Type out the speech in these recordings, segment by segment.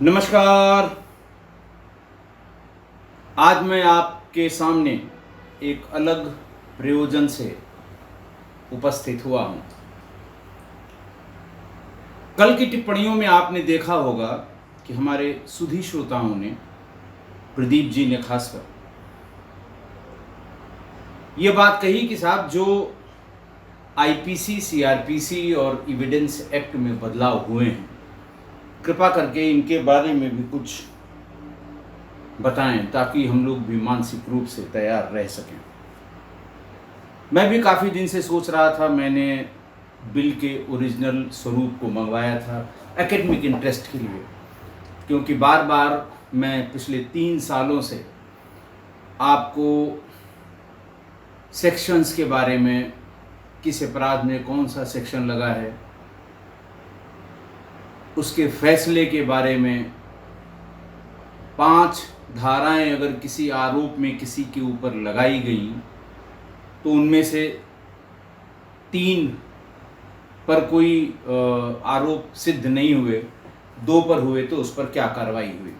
नमस्कार। आज मैं आपके सामने एक अलग प्रयोजन से उपस्थित हुआ हूं। कल की टिप्पणियों में आपने देखा होगा कि हमारे सुधी श्रोताओं ने, प्रदीप जी ने खासकर, ये बात कही कि साहब जो आईपीसी, सीआरपीसी और एविडेंस एक्ट में बदलाव हुए हैं, कृपा करके इनके बारे में भी कुछ बताएं ताकि हम लोग भी मानसिक रूप से तैयार रह सकें। मैं भी काफ़ी दिन से सोच रहा था, मैंने बिल के ओरिजिनल स्वरूप को मंगवाया था एकेडमिक इंटरेस्ट के लिए, क्योंकि बार बार मैं पिछले 3 सालों से आपको सेक्शंस के बारे में, किस अपराध में कौन सा सेक्शन लगा है, उसके फैसले के बारे में, 5 धाराएं अगर किसी आरोप में किसी के ऊपर लगाई गई तो उनमें से 3 पर कोई आरोप सिद्ध नहीं हुए, 2 पर हुए तो उस पर क्या कार्रवाई हुई।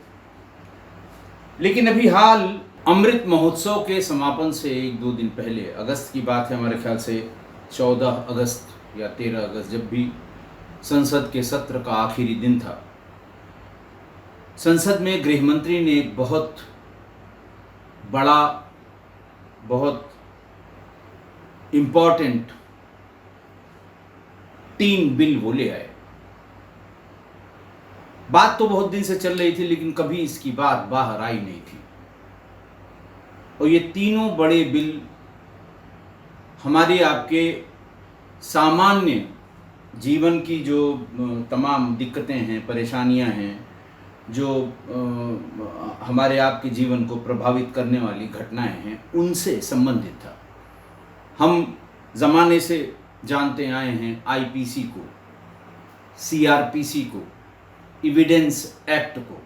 लेकिन अभी हाल अमृत महोत्सव के समापन से 1-2 दिन पहले, अगस्त की बात है, हमारे ख्याल से 14 अगस्त या 13 अगस्त, जब भी संसद के सत्र का आखिरी दिन था, संसद में गृह मंत्री ने एक बहुत बड़ा, बहुत इम्पॉर्टेंट 3 बिल वो ले आए। बात तो बहुत दिन से चल रही थी, लेकिन कभी इसकी बात बाहर आई नहीं थी। और ये तीनों बड़े बिल हमारे आपके सामान्य जीवन की जो तमाम दिक्कतें हैं, परेशानियां हैं, जो हमारे आपके जीवन को प्रभावित करने वाली घटनाएं हैं, उनसे संबंधित था। हम ज़माने से जानते आए हैं आईपीसी को, सीआरपीसी को, एविडेंस एक्ट को।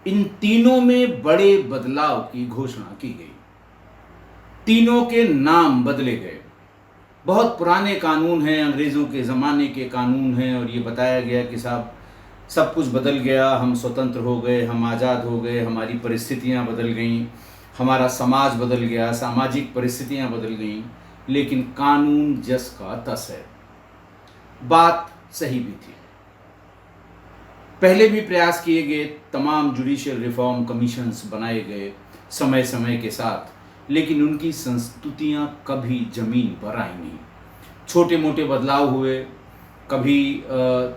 इन तीनों में बड़े बदलाव की घोषणा की गई, तीनों के नाम बदले गए। बहुत पुराने कानून हैं, अंग्रेज़ों के ज़माने के कानून हैं, और ये बताया गया कि साहब सब कुछ बदल गया, हम स्वतंत्र हो गए, हम आज़ाद हो गए, हमारी परिस्थितियां बदल गईं, हमारा समाज बदल गया, सामाजिक परिस्थितियां बदल गईं, लेकिन कानून जस का तस है। बात सही भी थी। पहले भी प्रयास किए गए, तमाम जुडिशियल रिफॉर्म कमीशंस बनाए गए समय समय के साथ, लेकिन उनकी संस्तुतियां कभी ज़मीन पर आई नहीं। छोटे मोटे बदलाव हुए, कभी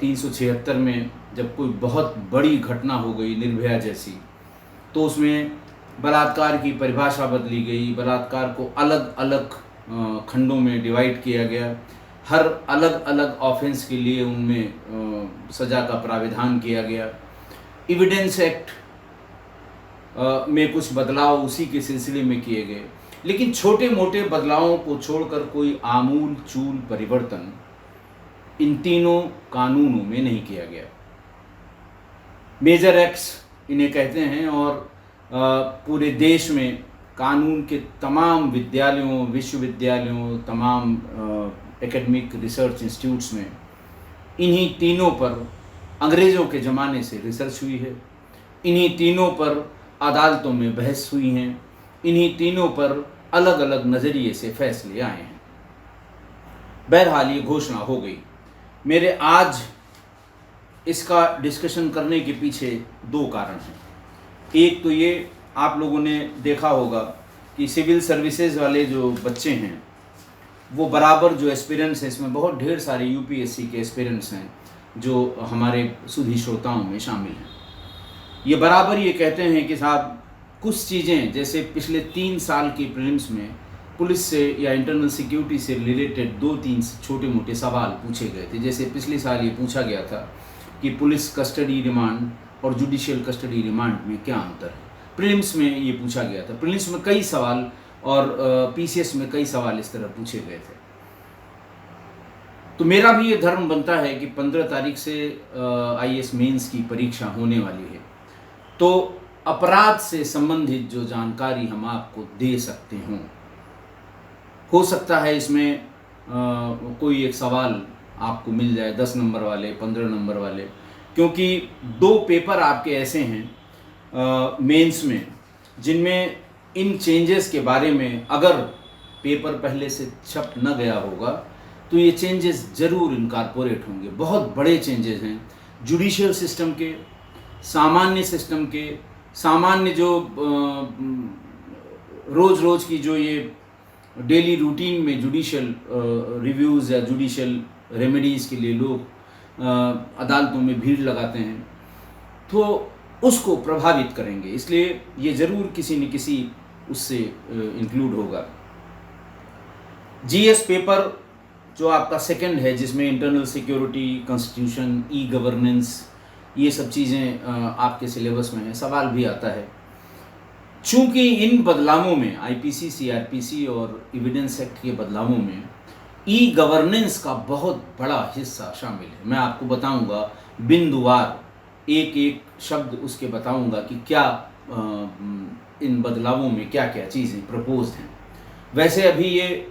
376 में जब कोई बहुत बड़ी घटना हो गई, निर्भया जैसी, तो उसमें बलात्कार की परिभाषा बदली गई, बलात्कार को अलग अलग खंडों में डिवाइड किया गया, हर अलग अलग ऑफेंस के लिए उनमें सज़ा का प्राविधान किया गया। एविडेंस एक्ट में कुछ बदलाव उसी के सिलसिले में किए गए, लेकिन छोटे मोटे बदलावों को छोड़कर कोई आमूल चूल परिवर्तन इन तीनों कानूनों में नहीं किया गया। मेजर एक्ट्स इन्हें कहते हैं, और पूरे देश में कानून के तमाम विद्यालयों, विश्वविद्यालयों, तमाम एकेडमिक रिसर्च इंस्टीट्यूट्स में इन्हीं तीनों पर अंग्रेज़ों के ज़माने से रिसर्च हुई है, इन्हीं तीनों पर अदालतों में बहस हुई हैं, इन्हीं तीनों पर अलग अलग नज़रिए से फैसले आए हैं। बहरहाल ये घोषणा हो गई। मेरे आज इसका डिस्कशन करने के पीछे 2 कारण हैं। एक तो ये, आप लोगों ने देखा होगा कि सिविल सर्विसेज वाले जो बच्चे हैं, वो बराबर जो एस्पिरेंट्स हैं, इसमें बहुत ढेर सारे यूपीएससी के एस्पिरेंट्स हैं जो हमारे सुधी श्रोताओं में शामिल हैं। ये बराबर ये कहते हैं कि साहब कुछ चीज़ें, जैसे पिछले 3 साल की प्रीलिम्स में पुलिस से या इंटरनल सिक्योरिटी से रिलेटेड 2-3 छोटे मोटे सवाल पूछे गए थे। जैसे पिछले साल ये पूछा गया था कि पुलिस कस्टडी रिमांड और जुडिशियल कस्टडी रिमांड में क्या अंतर है। प्रीलिम्स में ये पूछा गया था। प्रीलिम्स में कई सवाल और पीसीएस में कई सवाल इस तरह पूछे गए थे। तो मेरा भी ये धर्म बनता है कि 15 तारीख से आईएएस मेंस की परीक्षा होने वाली है, तो अपराध से संबंधित जो जानकारी हम आपको दे सकते हों, हो सकता है इसमें कोई एक सवाल आपको मिल जाए, 10 नंबर वाले, 15 नंबर वाले, क्योंकि 2 पेपर आपके ऐसे हैं मेंस में जिनमें इन चेंजेस के बारे में अगर पेपर पहले से छप न गया होगा तो ये चेंजेस ज़रूर इनकॉर्पोरेट होंगे। बहुत बड़े चेंजेस हैं जुडिशियल सिस्टम के, सामान्य सिस्टम के, सामान्य जो रोज़ रोज़ की जो ये डेली रूटीन में जुडिशियल रिव्यूज़ या जुडिशियल रेमेडीज़ के लिए लोग अदालतों में भीड़ लगाते हैं, तो उसको प्रभावित करेंगे। इसलिए ये ज़रूर किसी न किसी उससे इंक्लूड होगा। जीएस पेपर जो आपका सेकंड है, जिसमें internal security, constitution, e governance, ये सब चीज़ें आपके सिलेबस में है, सवाल भी आता है। चूँकि इन बदलावों में आईपीसी, सीआरपीसी और एविडेंस एक्ट के बदलावों में ई गवर्नेंस का बहुत बड़ा हिस्सा शामिल है। मैं आपको बताऊंगा बिंदुवार, एक एक शब्द उसके बताऊंगा कि क्या इन बदलावों में क्या क्या चीज़ें प्रपोज्ड हैं। वैसे अभी ये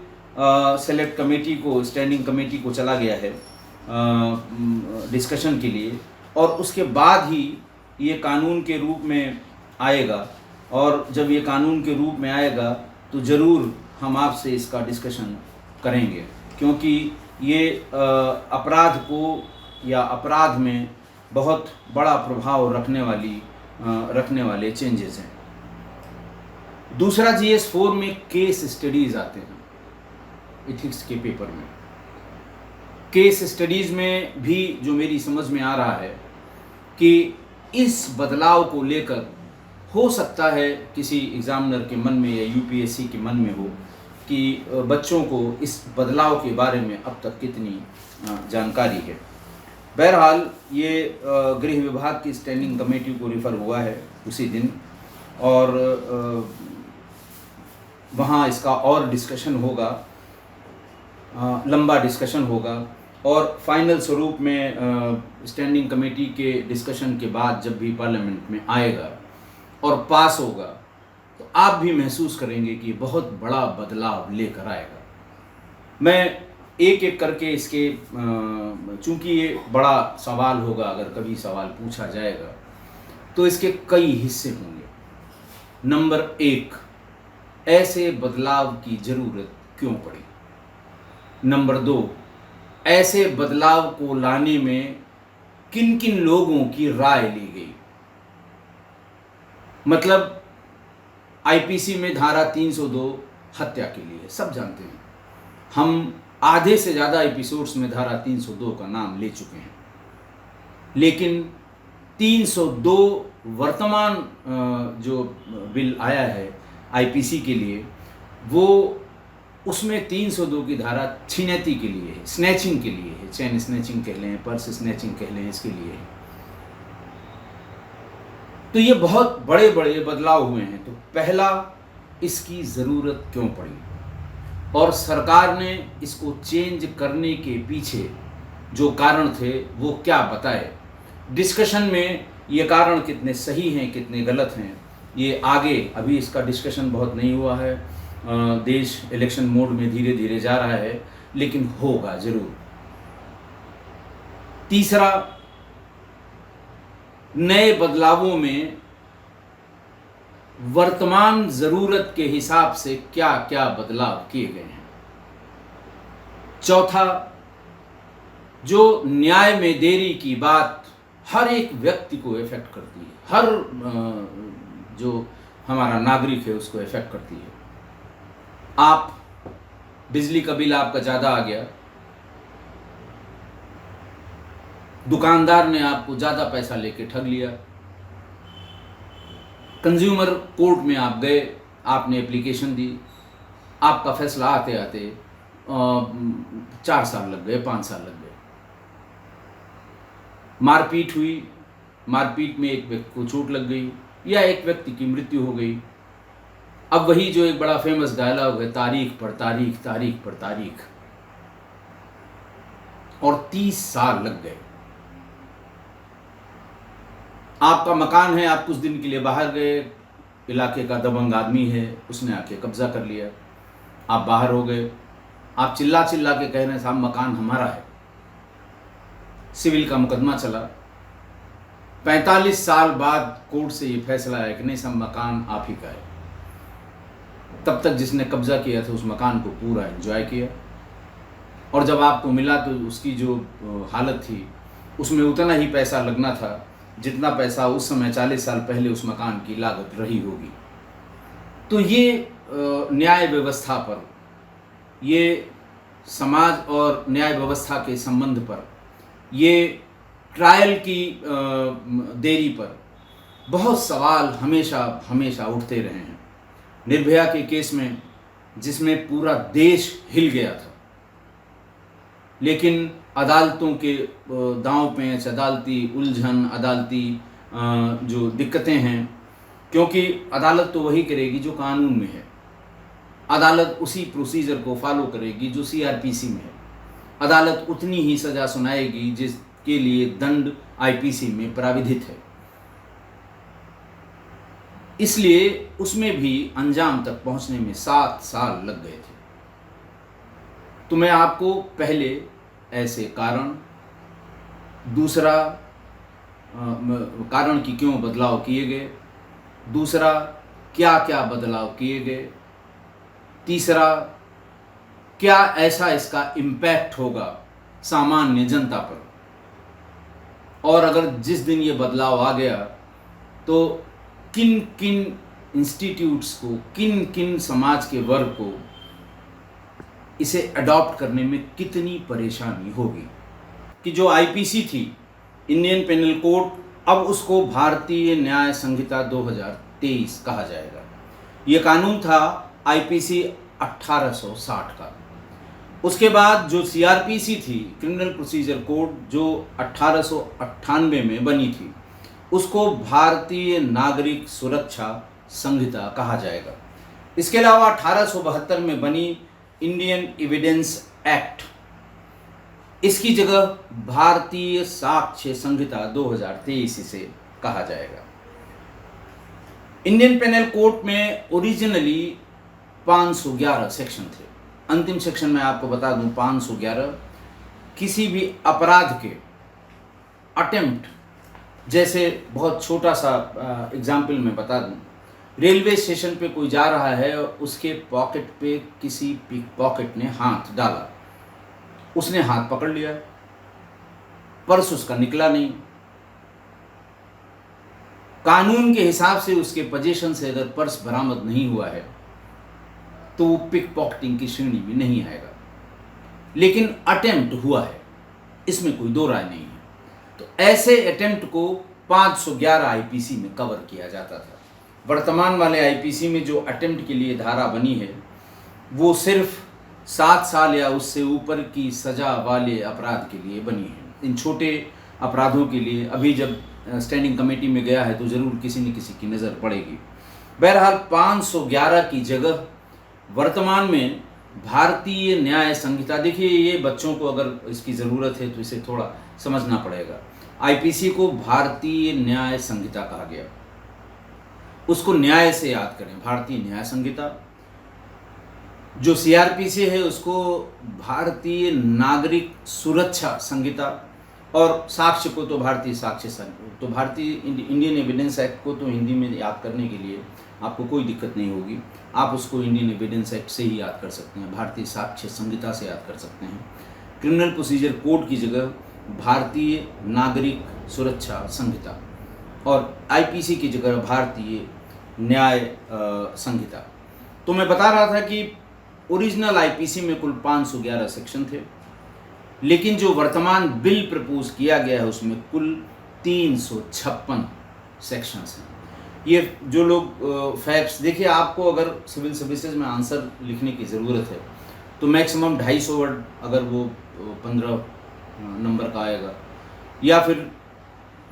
सेलेक्ट कमेटी को, स्टैंडिंग कमेटी को चला गया है डिस्कशन के लिए, और उसके बाद ही ये कानून के रूप में आएगा। और जब ये कानून के रूप में आएगा तो ज़रूर हम आपसे इसका डिस्कशन करेंगे, क्योंकि ये अपराध को या अपराध में बहुत बड़ा प्रभाव रखने वाले चेंजेस हैं। दूसरा, जीएस 4 में केस स्टडीज़ आते हैं एथिक्स के पेपर में। केस स्टडीज़ में भी जो मेरी समझ में आ रहा है कि इस बदलाव को लेकर हो सकता है किसी एग्जामिनर के मन में या यूपीएससी के मन में हो कि बच्चों को इस बदलाव के बारे में अब तक कितनी जानकारी है। बहरहाल ये गृह विभाग की स्टैंडिंग कमेटी को रिफ़र हुआ है उसी दिन, और वहाँ इसका और डिस्कशन होगा, लंबा डिस्कशन होगा, और फाइनल स्वरूप में स्टैंडिंग कमेटी के डिस्कशन के बाद जब भी पार्लियामेंट में आएगा और पास होगा तो आप भी महसूस करेंगे कि बहुत बड़ा बदलाव लेकर आएगा। मैं एक एक करके इसके, चूँकि ये बड़ा सवाल होगा, अगर कभी सवाल पूछा जाएगा तो इसके कई हिस्से होंगे। नंबर 1, ऐसे बदलाव की ज़रूरत क्यों पड़ी? नंबर 2, ऐसे बदलाव को लाने में किन किन लोगों की राय ली गई? मतलब आईपीसी में धारा 302 हत्या के लिए सब जानते हैं, हम आधे से ज़्यादा एपिसोड्स में धारा 302 का नाम ले चुके हैं, लेकिन 302 वर्तमान जो बिल आया है आईपीसी के लिए, वो उसमें 302 की धारा छिनैती के लिए है, स्नैचिंग के लिए है, चैन स्नैचिंग कह लें, पर्स स्नैचिंग कह लें, इसके लिए है। तो ये बहुत बड़े बड़े बदलाव हुए हैं। तो पहला, इसकी ज़रूरत क्यों पड़ी और सरकार ने इसको चेंज करने के पीछे जो कारण थे वो क्या बताए। डिस्कशन में ये कारण कितने सही हैं, कितने गलत हैं, ये आगे अभी इसका डिस्कशन बहुत नहीं हुआ है। देश इलेक्शन मोड में धीरे धीरे जा रहा है, लेकिन होगा ज़रूर। तीसरा, नए बदलावों में वर्तमान ज़रूरत के हिसाब से क्या क्या बदलाव किए गए हैं। चौथा, जो न्याय में देरी की बात हर एक व्यक्ति को इफेक्ट करती है, हर जो हमारा नागरिक है उसको इफेक्ट करती है। आप बिजली का बिल आपका ज़्यादा आ गया, दुकानदार ने आपको ज़्यादा पैसा लेके ठग लिया, कंज्यूमर कोर्ट में आप गए, आपने एप्लीकेशन दी, आपका फैसला आते आते 4 साल लग गए, 5 साल लग गए। मारपीट हुई, मारपीट में एक व्यक्ति को चोट लग गई या एक व्यक्ति की मृत्यु हो गई। अब वही जो एक बड़ा फेमस डायलॉग है, तारीख पर तारीख, तारीख पर तारीख, और 30 साल लग गए। आपका मकान है, आप कुछ दिन के लिए बाहर गए, इलाके का दबंग आदमी है, उसने आके कब्जा कर लिया, आप बाहर हो गए, आप चिल्ला चिल्ला के कह रहे हैं साहब मकान हमारा है, सिविल का मुकदमा चला, 45 साल बाद कोर्ट से ये फैसला आया कि नहीं, सब मकान आप ही का है। तब तक जिसने कब्जा किया था उस मकान को पूरा एंजॉय किया, और जब आपको मिला तो उसकी जो हालत थी उसमें उतना ही पैसा लगना था जितना पैसा उस समय 40 साल पहले उस मकान की लागत रही होगी। तो ये न्याय व्यवस्था पर, ये समाज और न्याय व्यवस्था के संबंध पर, ये ट्रायल की देरी पर बहुत सवाल हमेशा हमेशा उठते रहे हैं। निर्भया के केस में जिसमें पूरा देश हिल गया था, लेकिन अदालतों के दांव पेंच, अदालती उलझन, अदालती जो दिक्कतें हैं, क्योंकि अदालत तो वही करेगी जो कानून में है, अदालत उसी प्रोसीजर को फॉलो करेगी जो सीआरपीसी में है, अदालत उतनी ही सज़ा सुनाएगी जिसके लिए दंड आईपीसी में प्राविधित है। इसलिए उसमें भी अंजाम तक पहुंचने में 7 साल लग गए थे। तो मैं आपको पहले ऐसे कारण, दूसरा कारण की क्यों बदलाव किए गए, दूसरा क्या क्या बदलाव किए गए, तीसरा क्या ऐसा इसका इम्पैक्ट होगा सामान्य जनता पर, और अगर जिस दिन ये बदलाव आ गया तो किन किन इंस्टीट्यूट्स को, किन किन समाज के वर्ग को इसे अडॉप्ट करने में कितनी परेशानी होगी। कि जो आईपीसी थी, इंडियन पेनल कोड, अब उसको भारतीय न्याय संहिता 2023 कहा जाएगा। ये कानून था आईपीसी 1860 का। उसके बाद जो सीआरपीसी थी, क्रिमिनल प्रोसीजर कोड, जो 1898 में बनी थी, उसको भारतीय नागरिक सुरक्षा संहिता कहा जाएगा। इसके अलावा 1872 में बनी इंडियन एविडेंस एक्ट, इसकी जगह भारतीय साक्ष्य संहिता 2023 इसे कहा जाएगा। इंडियन पेनल कोड में ओरिजिनली 511 सेक्शन थे। अंतिम सेक्शन में आपको बता दूं, 511 किसी भी अपराध के अटेम्प्ट, जैसे बहुत छोटा सा एग्जाम्पल मैं बता दूं, रेलवे स्टेशन पे कोई जा रहा है, उसके पॉकेट पे किसी पिक पॉकेट ने हाथ डाला, उसने हाथ पकड़ लिया, पर्स उसका निकला नहीं, कानून के हिसाब से उसके पोजीशन से अगर पर्स बरामद नहीं हुआ है तो वो पिक पॉकेटिंग की श्रेणी में नहीं आएगा। लेकिन अटेम्प्ट हुआ है, इसमें कोई दो राय नहीं है। तो ऐसे अटेम्प्ट को 511 आईपीसी में कवर किया जाता था। वर्तमान वाले आईपीसी में जो अटेम्प्ट के लिए धारा बनी है वो सिर्फ 7 साल या उससे ऊपर की सजा वाले अपराध के लिए बनी है। इन छोटे अपराधों के लिए अभी जब स्टैंडिंग कमेटी में गया है तो ज़रूर किसी न किसी की नज़र पड़ेगी। बहरहाल 511 की जगह वर्तमान में भारतीय न्याय संहिता, देखिए ये बच्चों को अगर इसकी ज़रूरत है तो इसे थोड़ा समझना पड़ेगा। आईपीसी को भारतीय न्याय संहिता कहा गया, उसको न्याय से याद करें, भारतीय न्याय संहिता। जो सीआरपीसी है उसको भारतीय नागरिक सुरक्षा संहिता, और साक्ष्य को तो भारतीय साक्ष्य संहिता। तो भारतीय इंडियन एविडेंस एक्ट को तो हिंदी में याद करने के लिए आपको कोई दिक्कत नहीं होगी, आप उसको इंडियन एविडेंस एक्ट से ही याद कर सकते हैं, भारतीय साक्ष्य संहिता से याद कर सकते हैं। क्रिमिनल प्रोसीजर कोड की जगह भारतीय नागरिक सुरक्षा संहिता, और आईपीसी की जगह भारतीय न्याय संहिता। तो मैं बता रहा था कि ओरिजिनल आईपीसी में कुल 511 सेक्शन थे, लेकिन जो वर्तमान बिल प्रपोज किया गया है उसमें कुल 356 सेक्शंस हैं। ये जो लोग फैक्ट्स, देखिए आपको अगर सिविल सर्विसेज में आंसर लिखने की ज़रूरत है तो मैक्सिमम 250 वर्ड, अगर वो 15 नंबर का आएगा, या फिर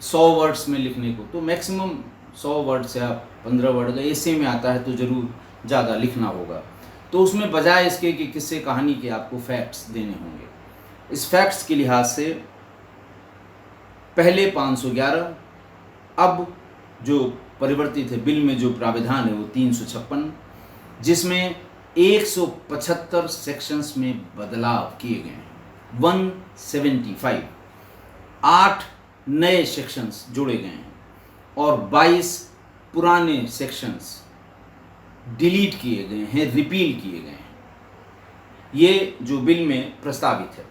100 वर्ड्स में लिखने को तो मैक्सिमम 100 वर्ड्स या 15 वर्ड, अगर ऐसे में आता है तो ज़रूर ज़्यादा लिखना होगा। तो उसमें बजाय इसके कि किस्से कहानी के आपको फैक्ट्स देने होंगे। इस फैक्ट्स के लिहाज से पहले 511, अब जो परिवर्तित है बिल में जो प्राविधान है वो 356, जिसमें 175 सेक्शंस में बदलाव किए गए हैं। 175, 8 नए सेक्शंस जोड़े गए हैं और 22 पुराने सेक्शंस डिलीट किए गए हैं, रिपील किए गए हैं। ये जो बिल में प्रस्तावित है।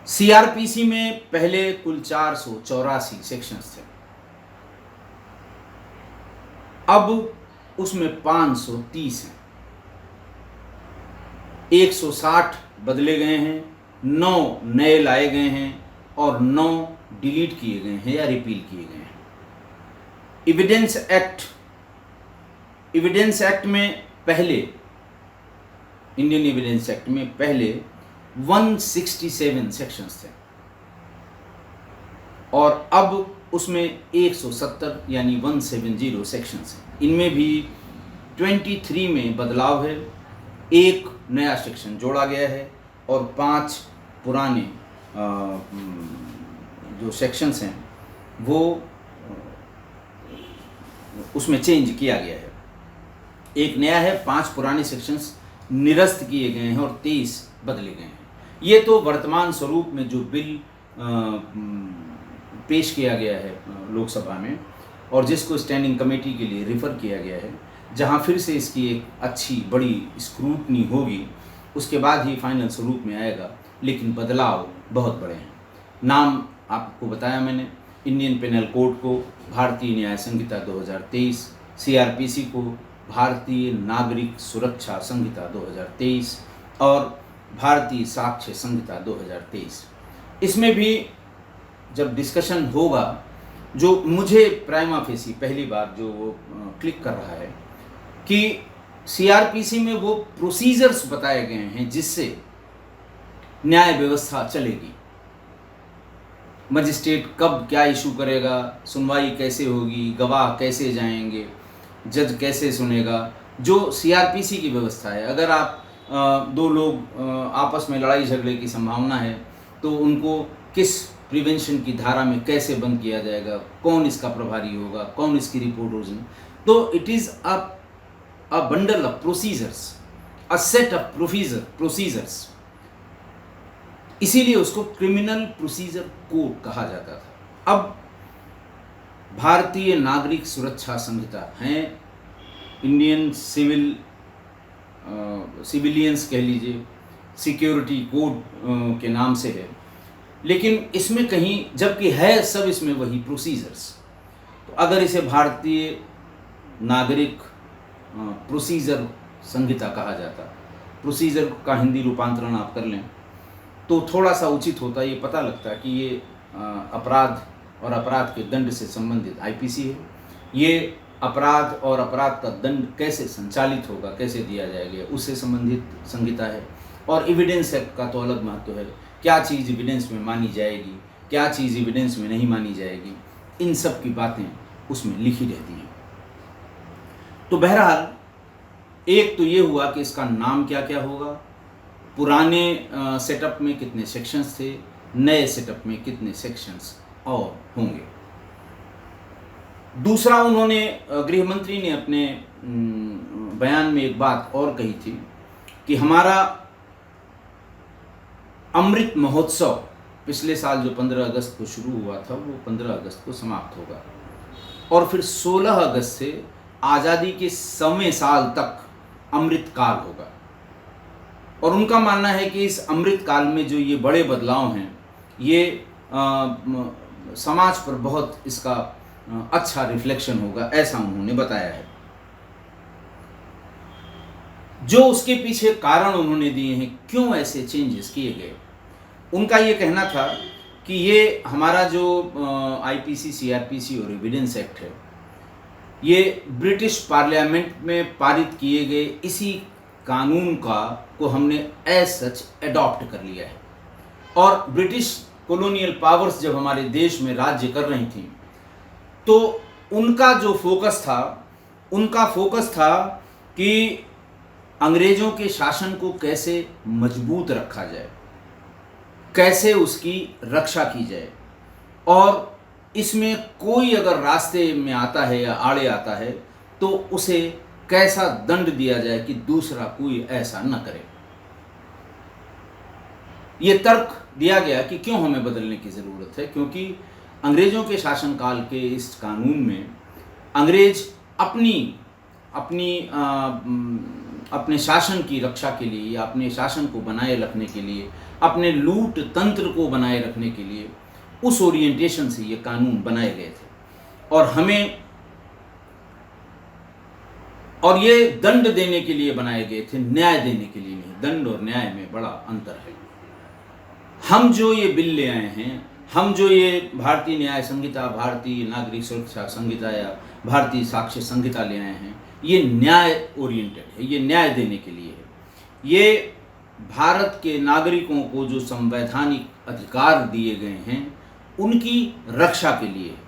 सीआरपीसी में पहले कुल 484 सेक्शंस थे, अब उसमें 530 हैं। 160 बदले गए हैं, 9 नए लाए गए हैं और 9 डिलीट किए गए हैं या रिपील किए गए हैं। एविडेंस एक्ट में पहले, इंडियन एविडेंस एक्ट में पहले 167 सेक्शंस थे और अब उसमें 170 यानी 170 सेक्शंस हैं। इनमें भी 23 में बदलाव है, एक नया सेक्शन जोड़ा गया है और 5 पुराने जो सेक्शंस हैं वो उसमें चेंज किया गया है। एक नया है, 5 पुराने सेक्शंस निरस्त किए गए हैं और 23 बदले गए हैं। ये तो वर्तमान स्वरूप में जो बिल पेश किया गया है लोकसभा में और जिसको स्टैंडिंग कमेटी के लिए रेफ़र किया गया है, जहां फिर से इसकी एक अच्छी बड़ी स्क्रूटनी होगी, उसके बाद ही फाइनल स्वरूप में आएगा। लेकिन बदलाव बहुत बड़े हैं। नाम आपको बताया मैंने, इंडियन पेनल कोड को भारतीय न्याय संहिता 2023, सीआरपीसी को भारतीय नागरिक सुरक्षा संहिता 2023 और भारतीय साक्ष्य संहिता 2023। इसमें भी जब डिस्कशन होगा, जो मुझे प्राइमा फेसी पहली बार जो क्लिक कर रहा है कि सीआरपीसी में वो प्रोसीजर्स बताए गए हैं जिससे न्याय व्यवस्था चलेगी। मजिस्ट्रेट कब क्या इशू करेगा, सुनवाई कैसे होगी, गवाह कैसे जाएंगे, जज कैसे सुनेगा, जो सीआरपीसी की व्यवस्था है। अगर आप दो लोग आपस में लड़ाई झगड़े की संभावना है तो उनको किस प्रिवेंशन की धारा में कैसे बंद किया जाएगा, कौन इसका प्रभारी होगा, कौन इसकी रिपोर्ट होगी। तो it is a bundle of procedures, a set of procedures. इसीलिए उसको क्रिमिनल प्रोसीजर कोड कहा जाता था। अब भारतीय नागरिक सुरक्षा संहिता है, इंडियन सिविलियंस कह लीजिए, सिक्योरिटी कोड के नाम से है, लेकिन इसमें कहीं जबकि है सब इसमें वही प्रोसीजर्स। तो अगर इसे भारतीय नागरिक प्रोसीजर संहिता कहा जाता, प्रोसीजर का हिंदी रूपांतरण आप कर लें तो थोड़ा सा उचित होता। ये पता लगता कि ये अपराध और अपराध के दंड से संबंधित आईपीसी है। ये अपराध और अपराध का दंड कैसे संचालित होगा, कैसे दिया जाएगा, उससे संबंधित संहिता है। और एविडेंस एक्ट का तो अलग महत्व है, क्या चीज़ एविडेंस में मानी जाएगी, क्या चीज़ एविडेंस में नहीं मानी जाएगी, इन सब की बातें उसमें लिखी रहती हैं। तो बहरहाल एक तो ये हुआ कि इसका नाम क्या क्या होगा, पुराने सेटअप में कितने सेक्शंस थे, नए सेटअप में कितने सेक्शंस और होंगे। दूसरा, उन्होंने गृह मंत्री ने अपने बयान में एक बात और कही थी कि हमारा अमृत महोत्सव पिछले साल जो 15 अगस्त को शुरू हुआ था वो 15 अगस्त को समाप्त होगा और फिर 16 अगस्त से आज़ादी के 100वें साल तक अमृत काल होगा। और उनका मानना है कि इस अमृत काल में जो ये बड़े बदलाव हैं, ये समाज पर बहुत इसका अच्छा रिफ्लेक्शन होगा, ऐसा उन्होंने बताया है। जो उसके पीछे कारण उन्होंने दिए हैं, क्यों ऐसे चेंजेस किए गए, उनका ये कहना था कि ये हमारा जो आईपीसी, सीआरपीसी और एविडेंस एक्ट है, ये ब्रिटिश पार्लियामेंट में पारित किए गए इसी कानून को हमने एज सच एडॉप्ट कर लिया है। और ब्रिटिश कॉलोनियल पावर्स जब हमारे देश में राज्य कर रही थी तो उनका जो फोकस था कि अंग्रेज़ों के शासन को कैसे मजबूत रखा जाए, कैसे उसकी रक्षा की जाए, और इसमें कोई अगर रास्ते में आता है या आड़े आता है तो उसे कैसा दंड दिया जाए कि दूसरा कोई ऐसा न करे। ये तर्क दिया गया कि क्यों हमें बदलने की ज़रूरत है, क्योंकि अंग्रेज़ों के शासनकाल के इस कानून में अंग्रेज अपनी अपनी अपने शासन की रक्षा के लिए या अपने शासन को बनाए रखने के लिए, अपने लूट तंत्र को बनाए रखने के लिए उस ओरिएंटेशन से ये कानून बनाए गए थे। और ये दंड देने के लिए बनाए गए थे, न्याय देने के लिए नहीं। दंड और न्याय में बड़ा अंतर है। हम जो ये बिल ले आए हैं, हम जो ये भारतीय न्याय संहिता, भारतीय नागरिक सुरक्षा संहिता या भारतीय साक्ष्य संहिता ले आए हैं, ये न्याय ओरिएंटेड है, ये न्याय देने के लिए है। ये भारत के नागरिकों को जो संवैधानिक अधिकार दिए गए हैं उनकी रक्षा के लिए है।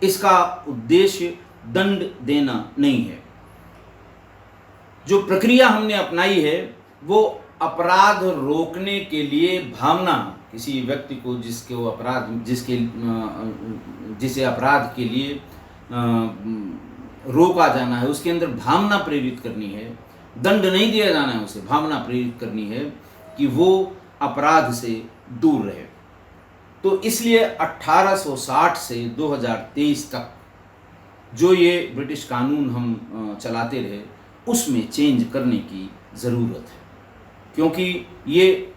इसका उद्देश्य दंड देना नहीं है। जो प्रक्रिया हमने अपनाई है वो अपराध रोकने के लिए भावना, किसी व्यक्ति को जिसे अपराध के लिए रोका जाना है, उसके अंदर भावना प्रेरित करनी है। दंड नहीं दिया जाना है, उसे भावना प्रेरित करनी है कि वो अपराध से दूर रहे। तो इसलिए 1860 से 2023 तक जो ये ब्रिटिश कानून हम चलाते रहे, उसमें चेंज करने की ज़रूरत है, क्योंकि ये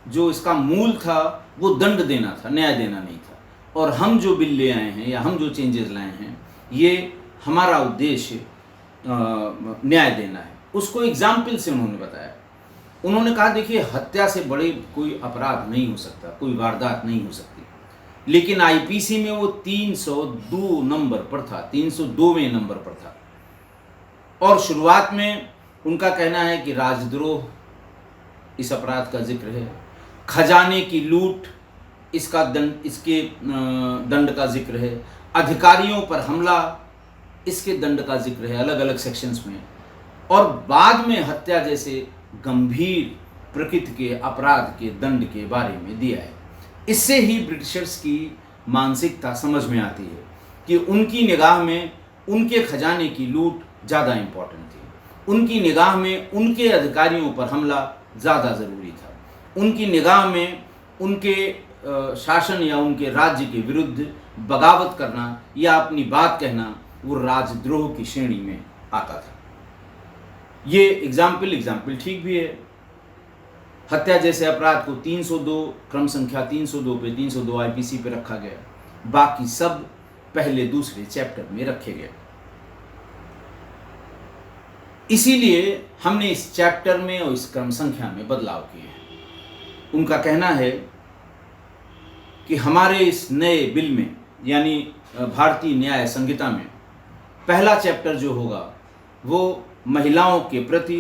जो इसका मूल था वो दंड देना था, न्याय देना नहीं था। और हम जो बिल ले आए हैं या हम जो चेंजेस लाए हैं, ये हमारा उद्देश्य न्याय देना है। उसको एग्जाम्पल से उन्होंने बताया। उन्होंने कहा देखिए, हत्या से बड़े कोई अपराध नहीं हो सकता, कोई वारदात नहीं हो सकती, लेकिन आईपीसी में वो 302 नंबर पर था, 302वें नंबर पर था। और शुरुआत में उनका कहना है कि राजद्रोह इस अपराध का जिक्र है, खजाने की लूट इसके दंड का जिक्र है, अधिकारियों पर हमला इसके दंड का जिक्र है अलग अलग सेक्शंस में, और बाद में हत्या जैसे गंभीर प्रकृति के अपराध के दंड के बारे में दिया है। इससे ही ब्रिटिशर्स की मानसिकता समझ में आती है कि उनकी निगाह में उनके खजाने की लूट ज़्यादा इम्पोर्टेंट थी, उनकी निगाह में उनके अधिकारियों पर हमला ज़्यादा ज़रूरी था, उनकी निगाह में उनके शासन या उनके राज्य के विरुद्ध बगावत करना या अपनी बात कहना वो राजद्रोह की श्रेणी में आता था। ये एग्जाम्पल ठीक भी है। हत्या जैसे अपराध को 302 क्रम संख्या 302 पे 302 आईपीसी पे रखा गया, बाकी सब पहले दूसरे चैप्टर में रखे गए। इसीलिए हमने इस चैप्टर में और इस क्रम संख्या में बदलाव किए हैं। उनका कहना है कि हमारे इस नए बिल में यानी भारतीय न्याय संहिता में पहला चैप्टर जो होगा वो महिलाओं के प्रति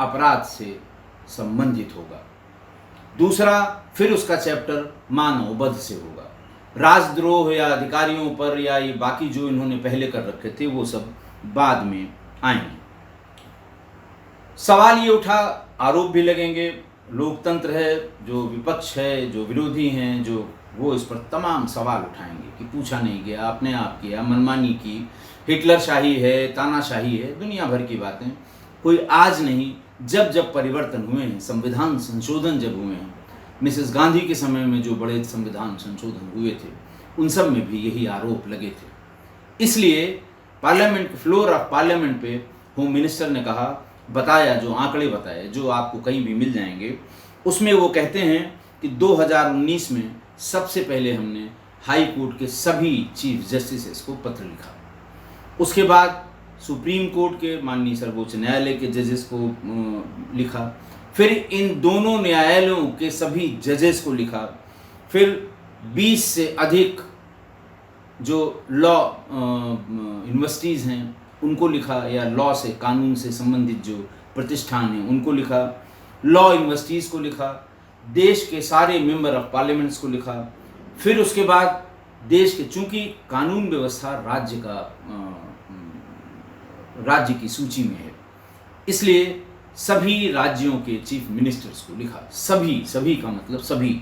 अपराध से संबंधित होगा। दूसरा फिर उसका चैप्टर मानव वध से होगा। राजद्रोह या अधिकारियों पर या ये बाकी जो इन्होंने पहले कर रखे थे वो सब बाद में आएंगे। सवाल ये उठा, आरोप भी लगेंगे, लोकतंत्र है, जो विपक्ष है, जो विरोधी हैं, जो वो इस पर तमाम सवाल उठाएंगे कि पूछा नहीं गया, अपने आप किया, मनमानी की, हिटलर शाही है, तानाशाही है, दुनिया भर की बातें। कोई आज नहीं, जब जब परिवर्तन हुए हैं, संविधान संशोधन जब हुए हैं, मिसेस गांधी के समय में जो बड़े संविधान संशोधन हुए थे उन सब में भी यही आरोप लगे थे। इसलिए पार्लियामेंट, फ्लोर ऑफ पार्लियामेंट पे होम मिनिस्टर ने कहा, बताया, जो आंकड़े बताए जो आपको कहीं भी मिल जाएंगे, उसमें वो कहते हैं कि 2019 में सबसे पहले हमने हाई कोर्ट के सभी चीफ जस्टिसेस को पत्र लिखा, उसके बाद सुप्रीम कोर्ट के माननीय सर्वोच्च न्यायालय के जजेस को लिखा, फिर इन दोनों न्यायालयों के सभी जजेस को लिखा, फिर 20 से अधिक जो लॉ यूनिवर्सिटीज़ हैं उनको लिखा, या लॉ से, कानून से संबंधित जो प्रतिष्ठान हैं उनको लिखा, लॉ यूनिवर्सिटीज़ को लिखा, देश के सारे मेंबर ऑफ पार्लियामेंट्स को लिखा, फिर उसके बाद देश के, चूंकि कानून व्यवस्था राज्य की सूची में है, इसलिए सभी राज्यों के चीफ मिनिस्टर्स को लिखा, सभी का मतलब सभी,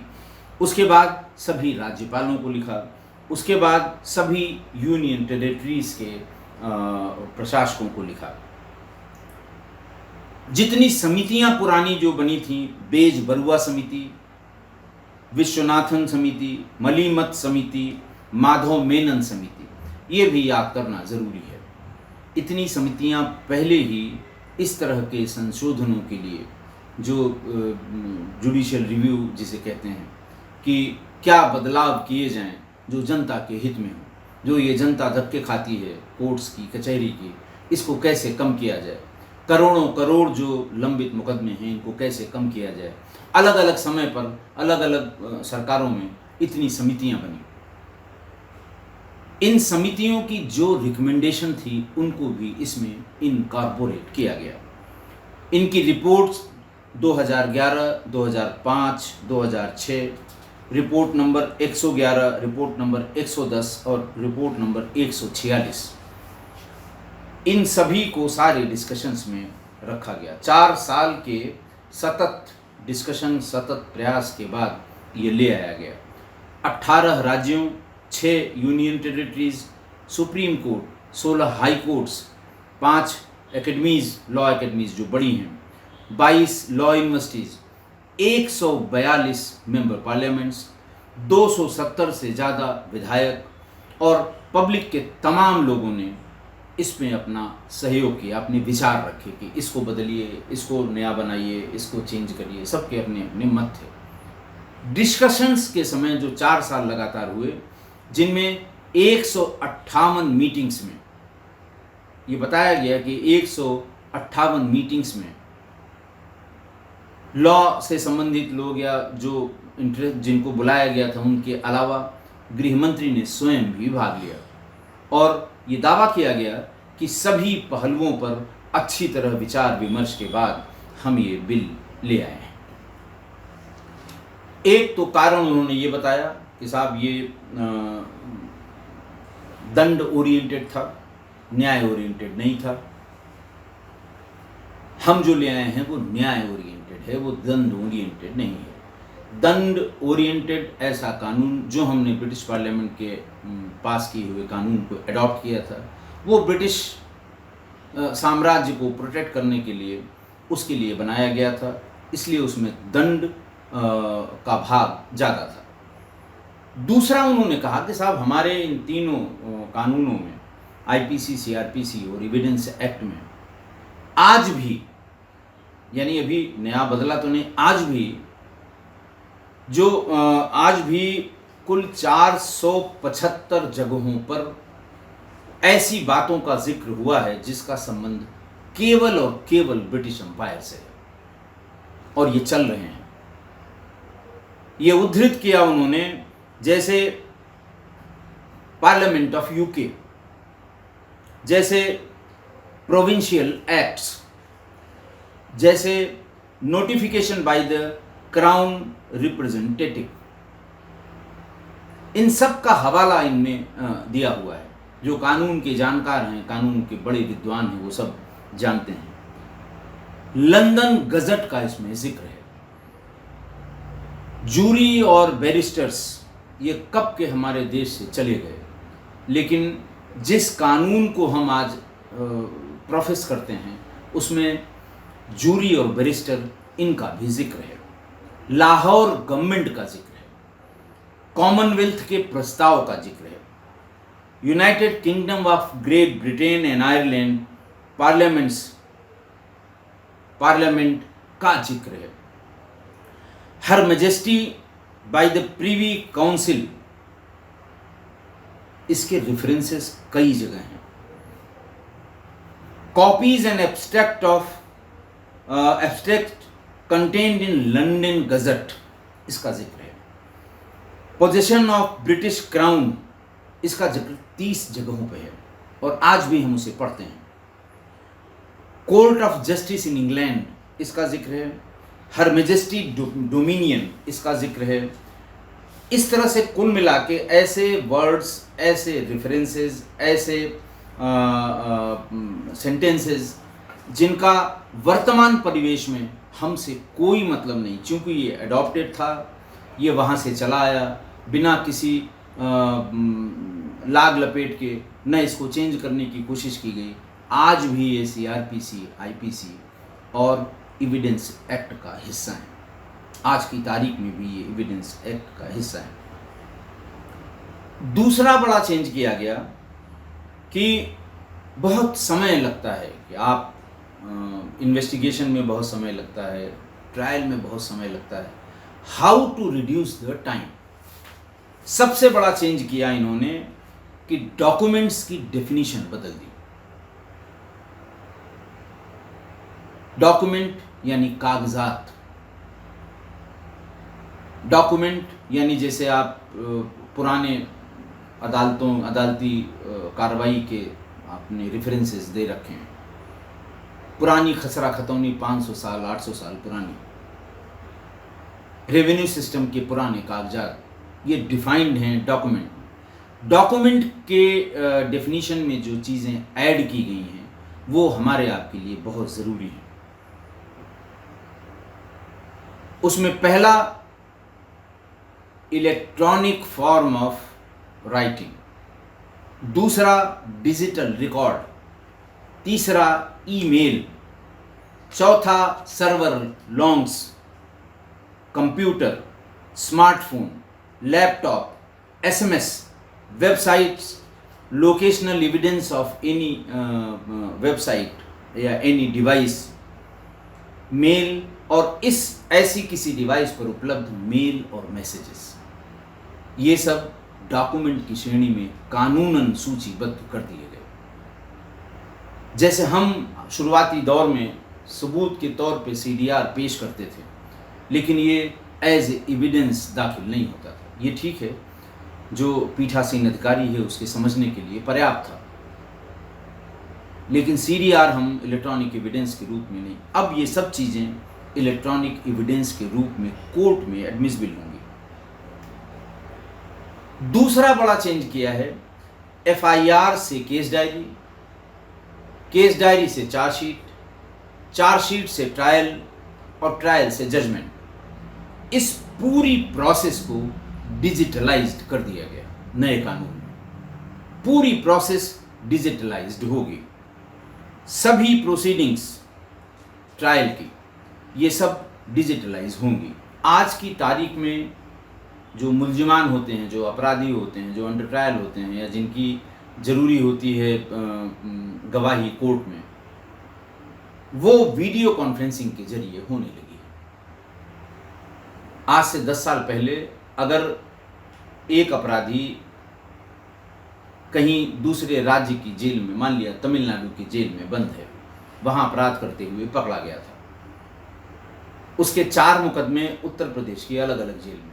उसके बाद सभी राज्यपालों को लिखा, उसके बाद सभी यूनियन टेरिटरीज के प्रशासकों को लिखा। जितनी समितियां पुरानी जो बनी थी, बेज बरुआ समिति, विश्वनाथन समिति, मलीमत समिति, माधव मेनन समिति, ये भी याद करना ज़रूरी है। इतनी समितियां पहले ही इस तरह के संशोधनों के लिए, जो जुडिशियल रिव्यू जिसे कहते हैं, कि क्या बदलाव किए जाएं जो जनता के हित में हो, जो ये जनता धक्के खाती है कोर्ट्स की, कचहरी की, इसको कैसे कम किया जाए, करोड़ों करोड़ जो लंबित मुकदमे हैं इनको कैसे कम किया जाए। अलग अलग समय पर अलग अलग सरकारों में इतनी समितियां बनी। इन समितियों की जो रिकमेंडेशन थी उनको भी इसमें इनकॉर्पोरेट किया गया। इनकी reports 2011, 2005, 2006, report number 111, report number 110 और रिपोर्ट नंबर 146, इन सभी को सारे डिस्कशंस में रखा गया। 4 साल के सतत डिस्कशन, सतत प्रयास के बाद ये ले आया गया। 18 राज्यों, 6 union territories, supreme court, 16 high courts, 5 academies, law academies जो बड़ी हैं, 22 लॉ यूनिवर्सिटीज़, 142 मेंबर पार्लियामेंट्स, 270 से ज़्यादा विधायक और पब्लिक के तमाम लोगों ने इसमें अपना सहयोग किया, अपने विचार रखे कि इसको बदलिए, इसको नया बनाइए, इसको चेंज करिए। सबके अपने अपने मत थे। डिस्कशंस के समय जो 4 साल लगातार हुए, जिनमें 158 मीटिंग्स में ये बताया गया कि 158 मीटिंग्स में लॉ से संबंधित लोग या जो इंटरेस्ट जिनको बुलाया गया था उनके अलावा गृह मंत्री ने स्वयं भी भाग लिया और ये दावा किया गया कि सभी पहलुओं पर अच्छी तरह विचार विमर्श के बाद हम ये बिल ले आए हैं। एक तो कारण उन्होंने ये बताया कि साहब ये दंड ओरिएंटेड था, न्याय ओरिएंटेड नहीं था। हम जो ले आए हैं वो न्याय ओरिएंटेड है, वो दंड ओरिएंटेड नहीं है। दंड ओरिएंटेड ऐसा कानून जो हमने ब्रिटिश पार्लियामेंट के पास किए हुए कानून को अडॉप्ट किया था, वो ब्रिटिश साम्राज्य को प्रोटेक्ट करने के लिए उसके लिए बनाया गया था, इसलिए उसमें दंड का भाग ज़्यादा था। दूसरा उन्होंने कहा कि साहब हमारे इन तीनों कानूनों में, आईपीसी, सीआरपीसी और एविडेंस एक्ट में आज भी, यानी अभी नया बदला तो नहीं, आज भी कुल 475 जगहों पर ऐसी बातों का जिक्र हुआ है जिसका संबंध केवल और केवल ब्रिटिश एम्पायर से है और ये चल रहे हैं। ये उद्धृत किया उन्होंने, जैसे पार्लियामेंट ऑफ यूके, जैसे प्रोविंशियल एक्ट्स, जैसे notification by the crown representative, इन सब का हवाला इनमें दिया हुआ है। जो कानून के जानकार हैं, कानून के बड़े विद्वान हैं, वो सब जानते हैं। लंदन गजट का इसमें जिक्र है। जूरी और बैरिस्टर्स ये कब के हमारे देश से चले गए, लेकिन जिस कानून को हम आज प्रोफेस करते हैं उसमें जूरी और बैरिस्टर इनका भी जिक्र है। लाहौर गवर्नमेंट का जिक्र है, कॉमनवेल्थ के प्रस्ताव का जिक्र है, United kingdom of great Britain and Ireland parliament का जिक्र है। हर majesty by the Privi council, इसके रेफरेंसेस कई जगह हैं। Copies and abstract contained in London gazette, इसका जिक्र है। पोजेशन ऑफ ब्रिटिश क्राउन, इसका जिक्र 30 जगहों पे है और आज भी हम उसे पढ़ते हैं। Court of justice in England, इसका जिक्र है। हर मैजेस्टी डोमिनियन, इसका जिक्र है। इस तरह से कुल मिला के ऐसे वर्ड्स, ऐसे रेफरेंसेस, ऐसे सेंटेंसेस जिनका वर्तमान परिवेश में हमसे कोई मतलब नहीं, क्योंकि ये अडॉप्टेड था, ये वहाँ से चला आया बिना किसी लाग लपेट के, न इसको चेंज करने की कोशिश की गई। आज भी ये सीआरपीसी, आईपीसी और एविडेंस एक्ट का हिस्सा है। आज की तारीख में भी ये एविडेंस एक्ट का हिस्सा है। दूसरा बड़ा चेंज किया गया कि बहुत समय लगता है कि आप इन्वेस्टिगेशन में बहुत समय लगता है, ट्रायल में बहुत समय लगता है। How to reduce the time. सबसे बड़ा चेंज किया इन्होंने कि डॉक्यूमेंट्स की डेफिनेशन बदल दी। डॉक्यूमेंट यानी कागजात, डॉक्यूमेंट यानी जैसे आप पुराने अदालती कार्रवाई के आपने रेफरेंसेस दे रखे हैं, पुरानी खसरा खतौनी 500 साल 800 साल पुरानी, रेवेन्यू सिस्टम के पुराने कागजात, ये डिफाइंड हैं डॉक्यूमेंट। डॉक्यूमेंट के डेफिनेशन में जो चीज़ें ऐड की गई हैं वो हमारे आपके लिए बहुत ज़रूरी हैं। उसमें पहला इलेक्ट्रॉनिक फॉर्म ऑफ राइटिंग, दूसरा डिजिटल रिकॉर्ड, तीसरा ईमेल, चौथा server longs, computer, smartphone, laptop, SMS, websites, locational evidence of any website या एनी डिवाइस, मेल और इस ऐसी किसी डिवाइस पर उपलब्ध मेल और मैसेजेस, ये सब डॉक्यूमेंट की श्रेणी में कानूनन सूचीबद्ध कर दिए गए। जैसे हम शुरुआती दौर में सबूत के तौर पे सीडीआर पेश करते थे, लेकिन ये एज एविडेंस दाखिल नहीं होता था। ये ठीक है, जो पीठासीन अधिकारी है उसके समझने के लिए पर्याप्त था, लेकिन सीडीआर हम इलेक्ट्रॉनिक एविडेंस के रूप में नहीं। अब ये सब चीज़ें इलेक्ट्रॉनिक एविडेंस के रूप में कोर्ट में एडमिसिबल होंगी। दूसरा बड़ा चेंज किया है, एफआईआर से केस डायरी, केस डायरी से चार्जशीट, चार्जशीट से ट्रायल और ट्रायल से जजमेंट। इस पूरी प्रोसेस को डिजिटलाइज्ड कर दिया गया नए कानून में। पूरी प्रोसेस डिजिटलाइज्ड होगी। सभी प्रोसीडिंग्स ट्रायल की ये सब डिजिटलाइज होंगी। आज की तारीख में जो मुल्जिमान होते हैं, जो अपराधी होते हैं, जो अंडर ट्रायल होते हैं या जिनकी ज़रूरी होती है गवाही कोर्ट में, वो वीडियो कॉन्फ्रेंसिंग के जरिए होने लगी है। आज से 10 साल पहले अगर एक अपराधी कहीं दूसरे राज्य की जेल में, मान लिया तमिलनाडु की जेल में बंद है, वहाँ अपराध करते हुए पकड़ा गया था, उसके 4 मुकदमे उत्तर प्रदेश की अलग अलग जेल में,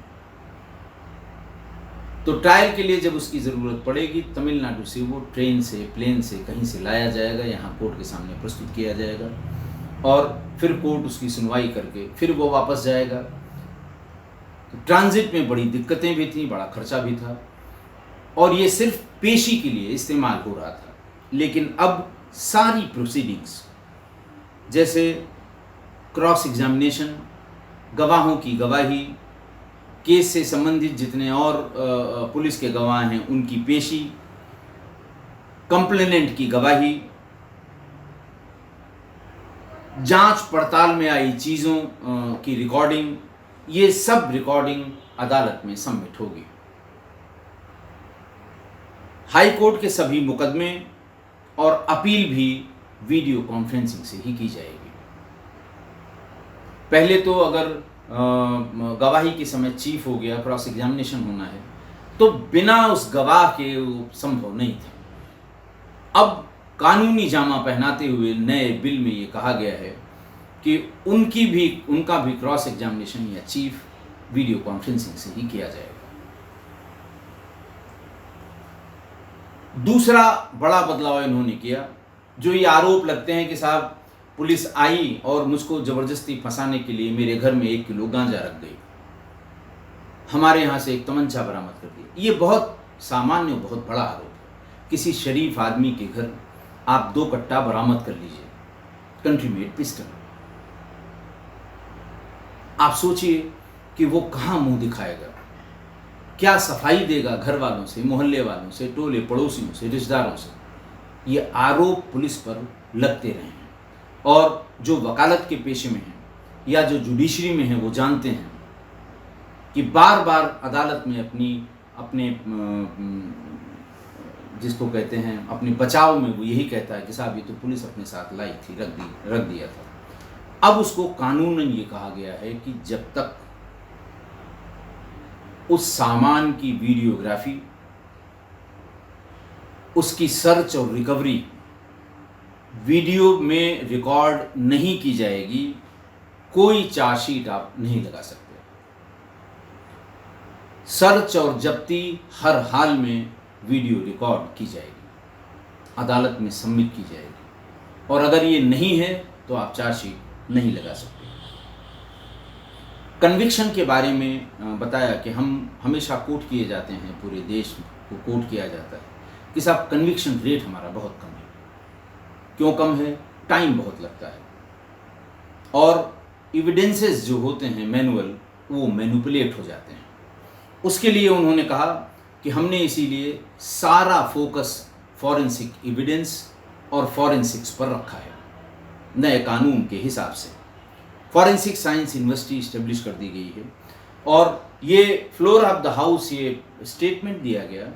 तो ट्रायल के लिए जब उसकी ज़रूरत पड़ेगी तमिलनाडु से वो ट्रेन से, प्लेन से, कहीं से लाया जाएगा, यहाँ कोर्ट के सामने प्रस्तुत किया जाएगा और फिर कोर्ट उसकी सुनवाई करके फिर वो वापस जाएगा। तो ट्रांजिट में बड़ी दिक्कतें भी थी, बड़ा खर्चा भी था और ये सिर्फ पेशी के लिए इस्तेमाल हो रहा था। लेकिन अब सारी प्रोसीडिंग्स जैसे क्रॉस एग्जामिनेशन, गवाहों की गवाही, केस से संबंधित जितने और पुलिस के गवाह हैं उनकी पेशी, कंप्लेनेंट की गवाही, जांच पड़ताल में आई चीज़ों की रिकॉर्डिंग, ये सब रिकॉर्डिंग अदालत में सबमिट होगी। हाई कोर्ट के सभी मुकदमे और अपील भी वीडियो कॉन्फ्रेंसिंग से ही की जाएगी। पहले तो अगर गवाही के समय चीफ हो गया, क्रॉस एग्जामिनेशन होना है, तो बिना उस गवाह के वो संभव नहीं था। अब कानूनी जामा पहनाते हुए नए बिल में ये कहा गया है कि उनका भी क्रॉस एग्जामिनेशन या चीफ वीडियो कॉन्फ्रेंसिंग से ही किया जाएगा। दूसरा बड़ा बदलाव इन्होंने किया, जो ये आरोप लगते हैं कि साहब पुलिस आई और मुझको ज़बरदस्ती फंसाने के लिए मेरे घर में 1 किलो गांजा रख गई, हमारे यहाँ से एक तमंचा बरामद कर दिया। ये बहुत सामान्य और बहुत बड़ा आरोप है। किसी शरीफ आदमी के घर आप 2 कट्टा बरामद कर लीजिए, कंट्री मेड पिस्टल। आप सोचिए कि वो कहाँ मुंह दिखाएगा, क्या सफाई देगा घर वालों से, मोहल्ले वालों से, टोले पड़ोसियों से, रिश्तेदारों से। ये आरोप पुलिस पर लगते रहे हैं और जो वकालत के पेशे में हैं या जो जुडिशरी में हैं वो जानते हैं कि बार बार अदालत में अपने जिसको कहते हैं अपने बचाव में वो यही कहता है कि साहब ये तो पुलिस अपने साथ लाई थी, रख दिया था। अब उसको कानूनन ये कहा गया है कि जब तक उस सामान की वीडियोग्राफी, उसकी सर्च और रिकवरी वीडियो में रिकॉर्ड नहीं की जाएगी, कोई चार्जशीट आप नहीं लगा सकते। सर्च और जब्ती हर हाल में वीडियो रिकॉर्ड की जाएगी, अदालत में सबमिट की जाएगी, और अगर ये नहीं है तो आप चार्जशीट नहीं लगा सकते। कन्विक्शन के बारे में बताया कि हम हमेशा कोट किए जाते हैं, पूरे देश को कोट किया जाता है कि साहब कन्विक्शन रेट हमारा बहुत कम है। क्यों कम है? टाइम बहुत लगता है, और एविडेंसेस जो होते हैं मैनुअल, वो मैनिपुलेट हो जाते हैं। उसके लिए उन्होंने कहा कि हमने इसीलिए सारा फोकस फॉरेंसिक एविडेंस और फॉरेंसिक्स पर रखा है। नए कानून के हिसाब से फॉरेंसिक साइंस यूनिवर्सिटी इस्टेब्लिश कर दी गई है, और ये फ्लोर ऑफ द हाउस ये स्टेटमेंट दिया गया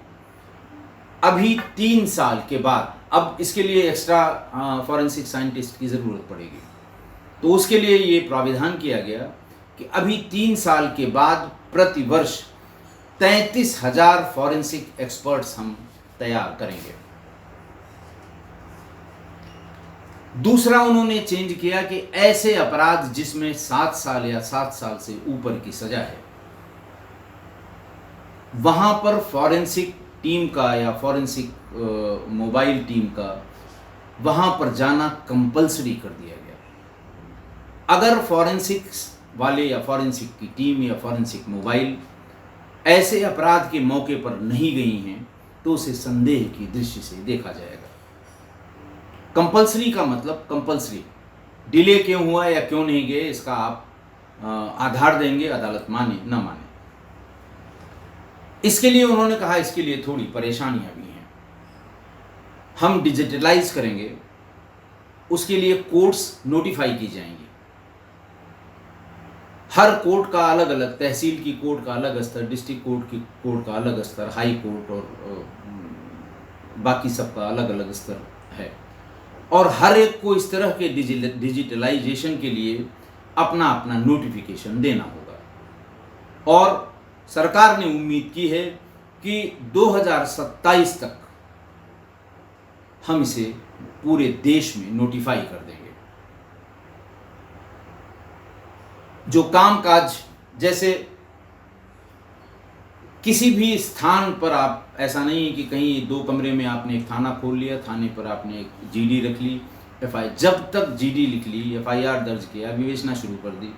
अभी 3 साल के बाद। अब इसके लिए एक्स्ट्रा फॉरेंसिक साइंटिस्ट की ज़रूरत पड़ेगी, तो उसके लिए ये प्राविधान किया गया कि अभी 3 साल के बाद प्रति वर्ष 33,000 फॉरेंसिक एक्सपर्ट्स हम तैयार करेंगे। दूसरा उन्होंने चेंज किया कि ऐसे अपराध जिसमें 7 साल या 7 साल से ऊपर की सजा है, वहां पर फॉरेंसिक टीम का या फॉरेंसिक मोबाइल टीम का वहां पर जाना कंपलसरी कर दिया गया। अगर फॉरेंसिक्स वाले या फॉरेंसिक की टीम या फॉरेंसिक मोबाइल ऐसे अपराध के मौके पर नहीं गई हैं तो उसे संदेह की दृष्टि से देखा जाएगा। कंपलसरी का मतलब कंपलसरी, डिले क्यों हुआ या क्यों नहीं गए इसका आप आधार देंगे, अदालत माने न माने। इसके लिए उन्होंने कहा इसके लिए थोड़ी परेशानियां भी हैं। हम डिजिटलाइज करेंगे, उसके लिए कोर्ट्स नोटिफाई की जाएंगी। हर कोर्ट का अलग अलग, तहसील की कोर्ट का अलग स्तर, डिस्ट्रिक्ट कोर्ट की कोर्ट का अलग स्तर, हाई कोर्ट और बाकी सबका अलग अलग स्तर है, और हर एक को इस तरह के डिजिटलाइजेशन के लिए अपना अपना नोटिफिकेशन देना होगा। और सरकार ने उम्मीद की है कि 2027 तक हम इसे पूरे देश में नोटिफाई कर देंगे। जो कामकाज, जैसे किसी भी स्थान पर आप, ऐसा नहीं है कि कहीं 2 कमरे में आपने एक थाना खोल लिया, थाने पर आपने एक जीडी रख ली, जब तक जीडी लिख ली, एफआईआर दर्ज किया, विवेचना शुरू कर दी,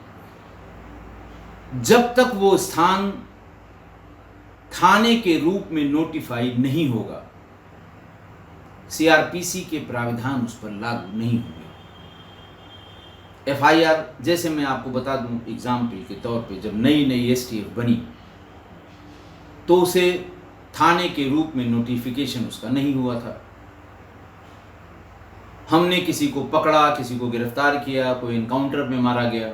जब तक वो स्थान थाने के रूप में नोटिफाई नहीं होगा, सीआरपीसी के प्राविधान उस पर लागू नहीं होंगे। एफआईआर, जैसे मैं आपको बता दूं एग्जाम्पल के तौर पे, जब नई एसटीएफ बनी तो उसे थाने के रूप में नोटिफिकेशन उसका नहीं हुआ था। हमने किसी को पकड़ा, किसी को गिरफ्तार किया, कोई एनकाउंटर में मारा गया,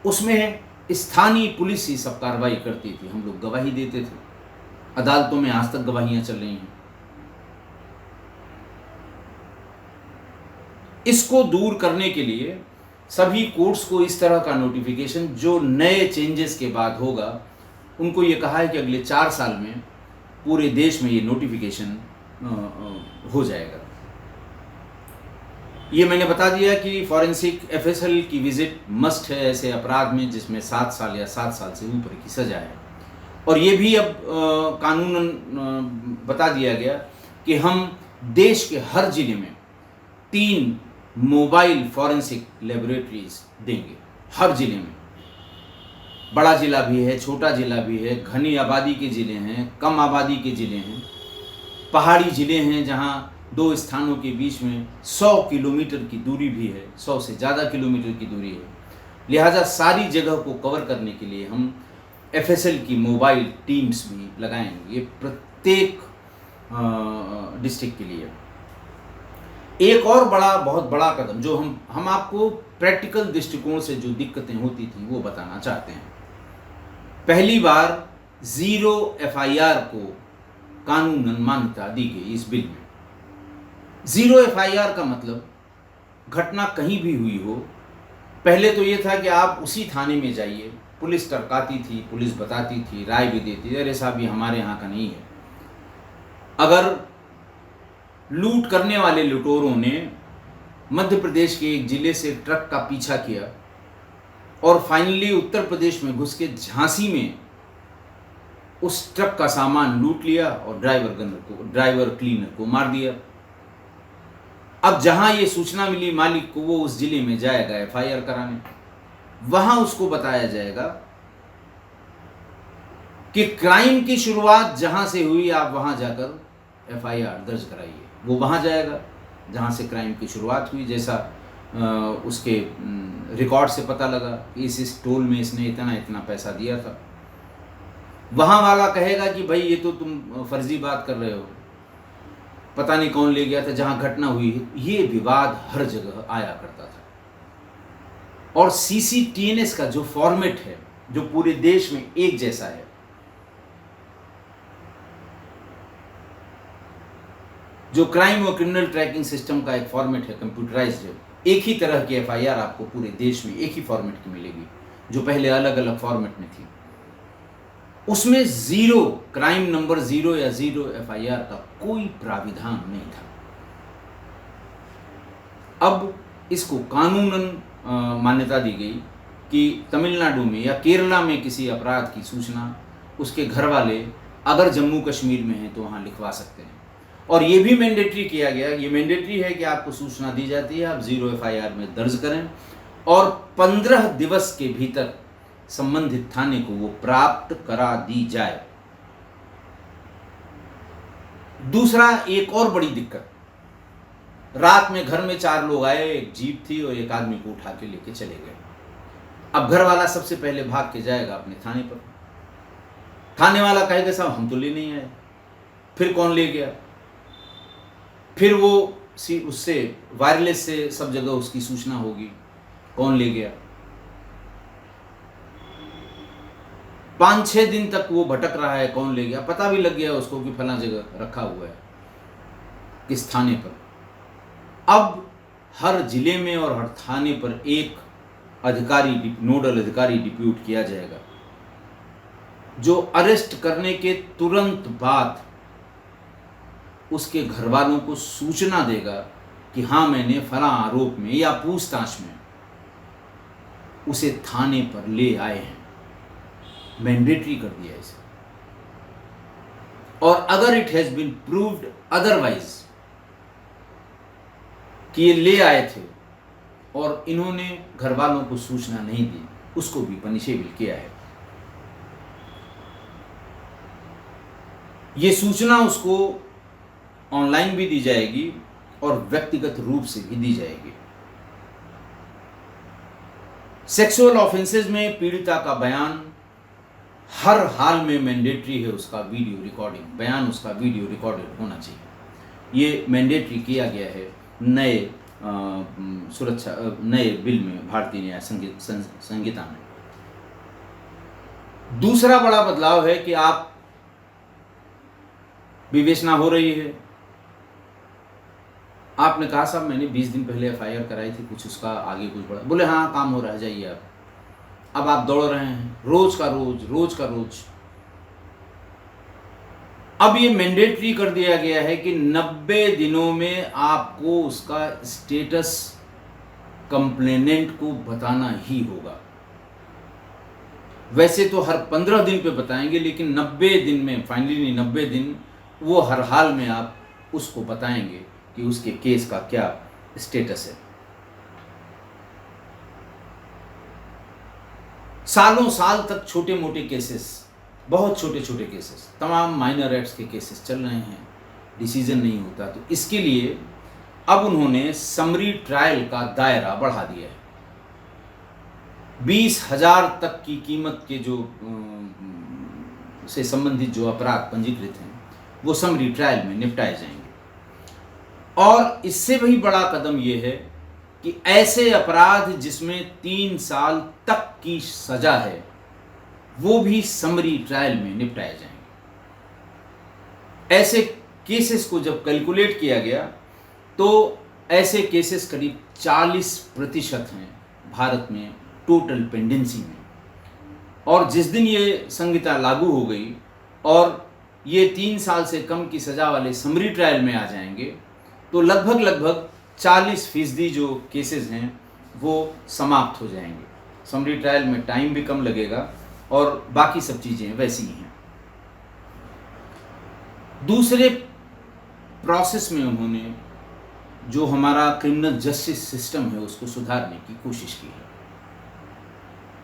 उसमें स्थानीय पुलिस ही सब कार्रवाई करती थी, हम लोग गवाही देते थे। अदालतों में आज तक गवाहियां चल रही हैं। इसको दूर करने के लिए सभी कोर्ट्स को इस तरह का नोटिफिकेशन जो नए चेंजेस के बाद होगा, उनको ये कहा है कि अगले 4 साल में पूरे देश में ये नोटिफिकेशन हो जाएगा। ये मैंने बता दिया कि फॉरेंसिक एफएसएल की विजिट मस्ट है ऐसे अपराध में जिसमें 7 साल या 7 साल से ऊपर की सजा है। और ये भी अब कानूनन बता दिया गया कि हम देश के हर जिले में 3 मोबाइल फॉरेंसिक लेबोरेटरीज देंगे, हर जिले में। बड़ा जिला भी है, छोटा जिला भी है, घनी आबादी के ज़िले हैं, कम आबादी के ज़िले हैं, पहाड़ी ज़िले हैं जहां 2 स्थानों के बीच में 100 किलोमीटर की दूरी भी है, 100 से ज़्यादा किलोमीटर की दूरी है। लिहाजा सारी जगह को कवर करने के लिए हम एफएसएल की मोबाइल टीम्स भी लगाएंगे, ये प्रत्येक डिस्ट्रिक्ट के लिए। एक और बहुत बड़ा कदम जो हम आपको प्रैक्टिकल दृष्टिकोण से जो दिक्कतें होती थी वो बताना चाहते हैं। पहली बार 0 FIR को कानूनन मान्यता दी गई इस बिल में। 0 FIR का मतलब घटना कहीं भी हुई हो, पहले तो ये था कि आप उसी थाने में जाइए, पुलिस टरकाती थी, पुलिस बताती थी, राय भी देती थी, अरे साहब ये हमारे यहाँ का नहीं है। अगर लूट करने वाले लुटेरों ने मध्य प्रदेश के एक जिले से ट्रक का पीछा किया और फाइनली उत्तर प्रदेश में घुस के झांसी में उस ट्रक का सामान लूट लिया और ड्राइवर क्लीनर को मार दिया। अब जहां ये सूचना मिली मालिक को, वो उस जिले में जाएगा FIR कराने। वहां उसको बताया जाएगा कि क्राइम की शुरुआत जहां से हुई, आप वहां जाकर FIR दर्ज कराइए। वो वहां जाएगा जहां से क्राइम की शुरुआत हुई, जैसा उसके रिकॉर्ड से पता लगा कि इस टोल में इसने इतना इतना पैसा दिया था। वहां वाला कहेगा कि भाई ये तो तुम फर्जी बात कर रहे हो, पता नहीं कौन ले गया था जहां घटना हुई है। ये विवाद हर जगह आया करता था। और CCTNS का जो फॉर्मेट है, जो पूरे देश में एक जैसा है, जो क्राइम और क्रिमिनल ट्रैकिंग सिस्टम का एक फॉर्मेट है, कंप्यूटराइज्ड है, एक ही तरह की FIR आपको पूरे देश में एक ही फॉर्मेट की मिलेगी, जो पहले अलग अलग फॉर्मेट में थी। उसमें 0 क्राइम नंबर 0 या 0 FIR का कोई प्राविधान नहीं था। अब इसको कानूनन मान्यता दी गई कि तमिलनाडु में या केरला में किसी अपराध की सूचना उसके घर वाले अगर जम्मू कश्मीर में हैं तो वहाँ लिखवा सकते हैं। और ये भी मैंडेटरी किया गया, ये मैंडेटरी है कि आपको सूचना दी जाती है, आप 0 FIR में दर्ज करें और 15 दिवस के भीतर संबंधित थाने को वो प्राप्त करा दी जाए। दूसरा, एक और बड़ी दिक्कत, रात में घर में 4 लोग आए, एक जीप थी और एक आदमी को उठा के लेके चले गए। अब घर वाला सबसे पहले भाग के जाएगा अपने थाने पर। थाने वाला कहेगा साहब हम तो ले नहीं आए। फिर कौन ले गया? फिर वो उससे वायरलेस से सब जगह उसकी सूचना होगी कौन ले गया। 5-6 दिन तक वो भटक रहा है, कौन ले गया, पता भी लग गया उसको कि फला जगह रखा हुआ है, किस थाने पर। अब हर जिले में और हर थाने पर एक अधिकारी, नोडल अधिकारी डिप्यूट किया जाएगा, जो अरेस्ट करने के तुरंत बाद उसके घर वालों को सूचना देगा कि हाँ मैंने फला आरोप में या पूछताछ में उसे थाने पर ले आए हैं। मैंडेटरी कर दिया इसे। और अगर it has been proved otherwise कि ये ले आए थे और इन्होंने घर वालों को सूचना नहीं दी, उसको भी पनिशेबल किया है। ये सूचना उसको ऑनलाइन भी दी जाएगी और व्यक्तिगत रूप से भी दी जाएगी। सेक्सुअल ऑफेंसेस में पीड़िता का बयान हर हाल में मैंडेटरी है, उसका वीडियो रिकॉर्डिंग, बयान उसका वीडियो रिकॉर्डेड होना चाहिए। ये मैंडेटरी किया गया है नए बिल में, भारतीय न्याय संहिता में। दूसरा बड़ा बदलाव है कि आप विवेचना हो रही है। आपने कहा साहब मैंने 20 दिन पहले FIR कराई थी, कुछ उसका आगे कुछ बढ़ा, बोले हाँ काम हो रहा है, जाइए आप। अब आप दौड़ रहे हैं रोज का रोज। अब ये मैंडेटरी कर दिया गया है कि 90 दिनों में आपको उसका स्टेटस कंप्लेनेंट को बताना ही होगा। वैसे तो हर 15 दिन पे बताएंगे, लेकिन 90 दिन में, फाइनली 90 दिन, वो हर हाल में आप उसको बताएंगे कि उसके केस का क्या स्टेटस है। सालों साल तक छोटे मोटे केसेस, बहुत छोटे छोटे केसेस, तमाम माइनर एक्ट्स के केसेस चल रहे हैं, डिसीजन नहीं होता। तो इसके लिए अब उन्होंने समरी ट्रायल का दायरा बढ़ा दिया है। 20,000 तक की कीमत के जो से संबंधित जो अपराध पंजीकृत हैं वो समरी ट्रायल में निपटाए जाएंगे। और इससे भी बड़ा कदम ये है कि ऐसे अपराध जिसमें 3 साल तक की सजा है वो भी समरी ट्रायल में निपटाए जाएंगे। ऐसे केसेस को जब कैलकुलेट किया गया तो ऐसे केसेस करीब 40% हैं भारत में टोटल पेंडेंसी में। और जिस दिन ये संहिता लागू हो गई और ये 3 साल से कम की सज़ा वाले समरी ट्रायल में आ जाएंगे तो लगभग 40% जो केसेस हैं वो समाप्त हो जाएंगे। समरी ट्रायल में टाइम भी कम लगेगा और बाकी सब चीज़ें वैसी ही हैं। दूसरे प्रोसेस में उन्होंने जो हमारा क्रिमिनल जस्टिस सिस्टम है उसको सुधारने की कोशिश की है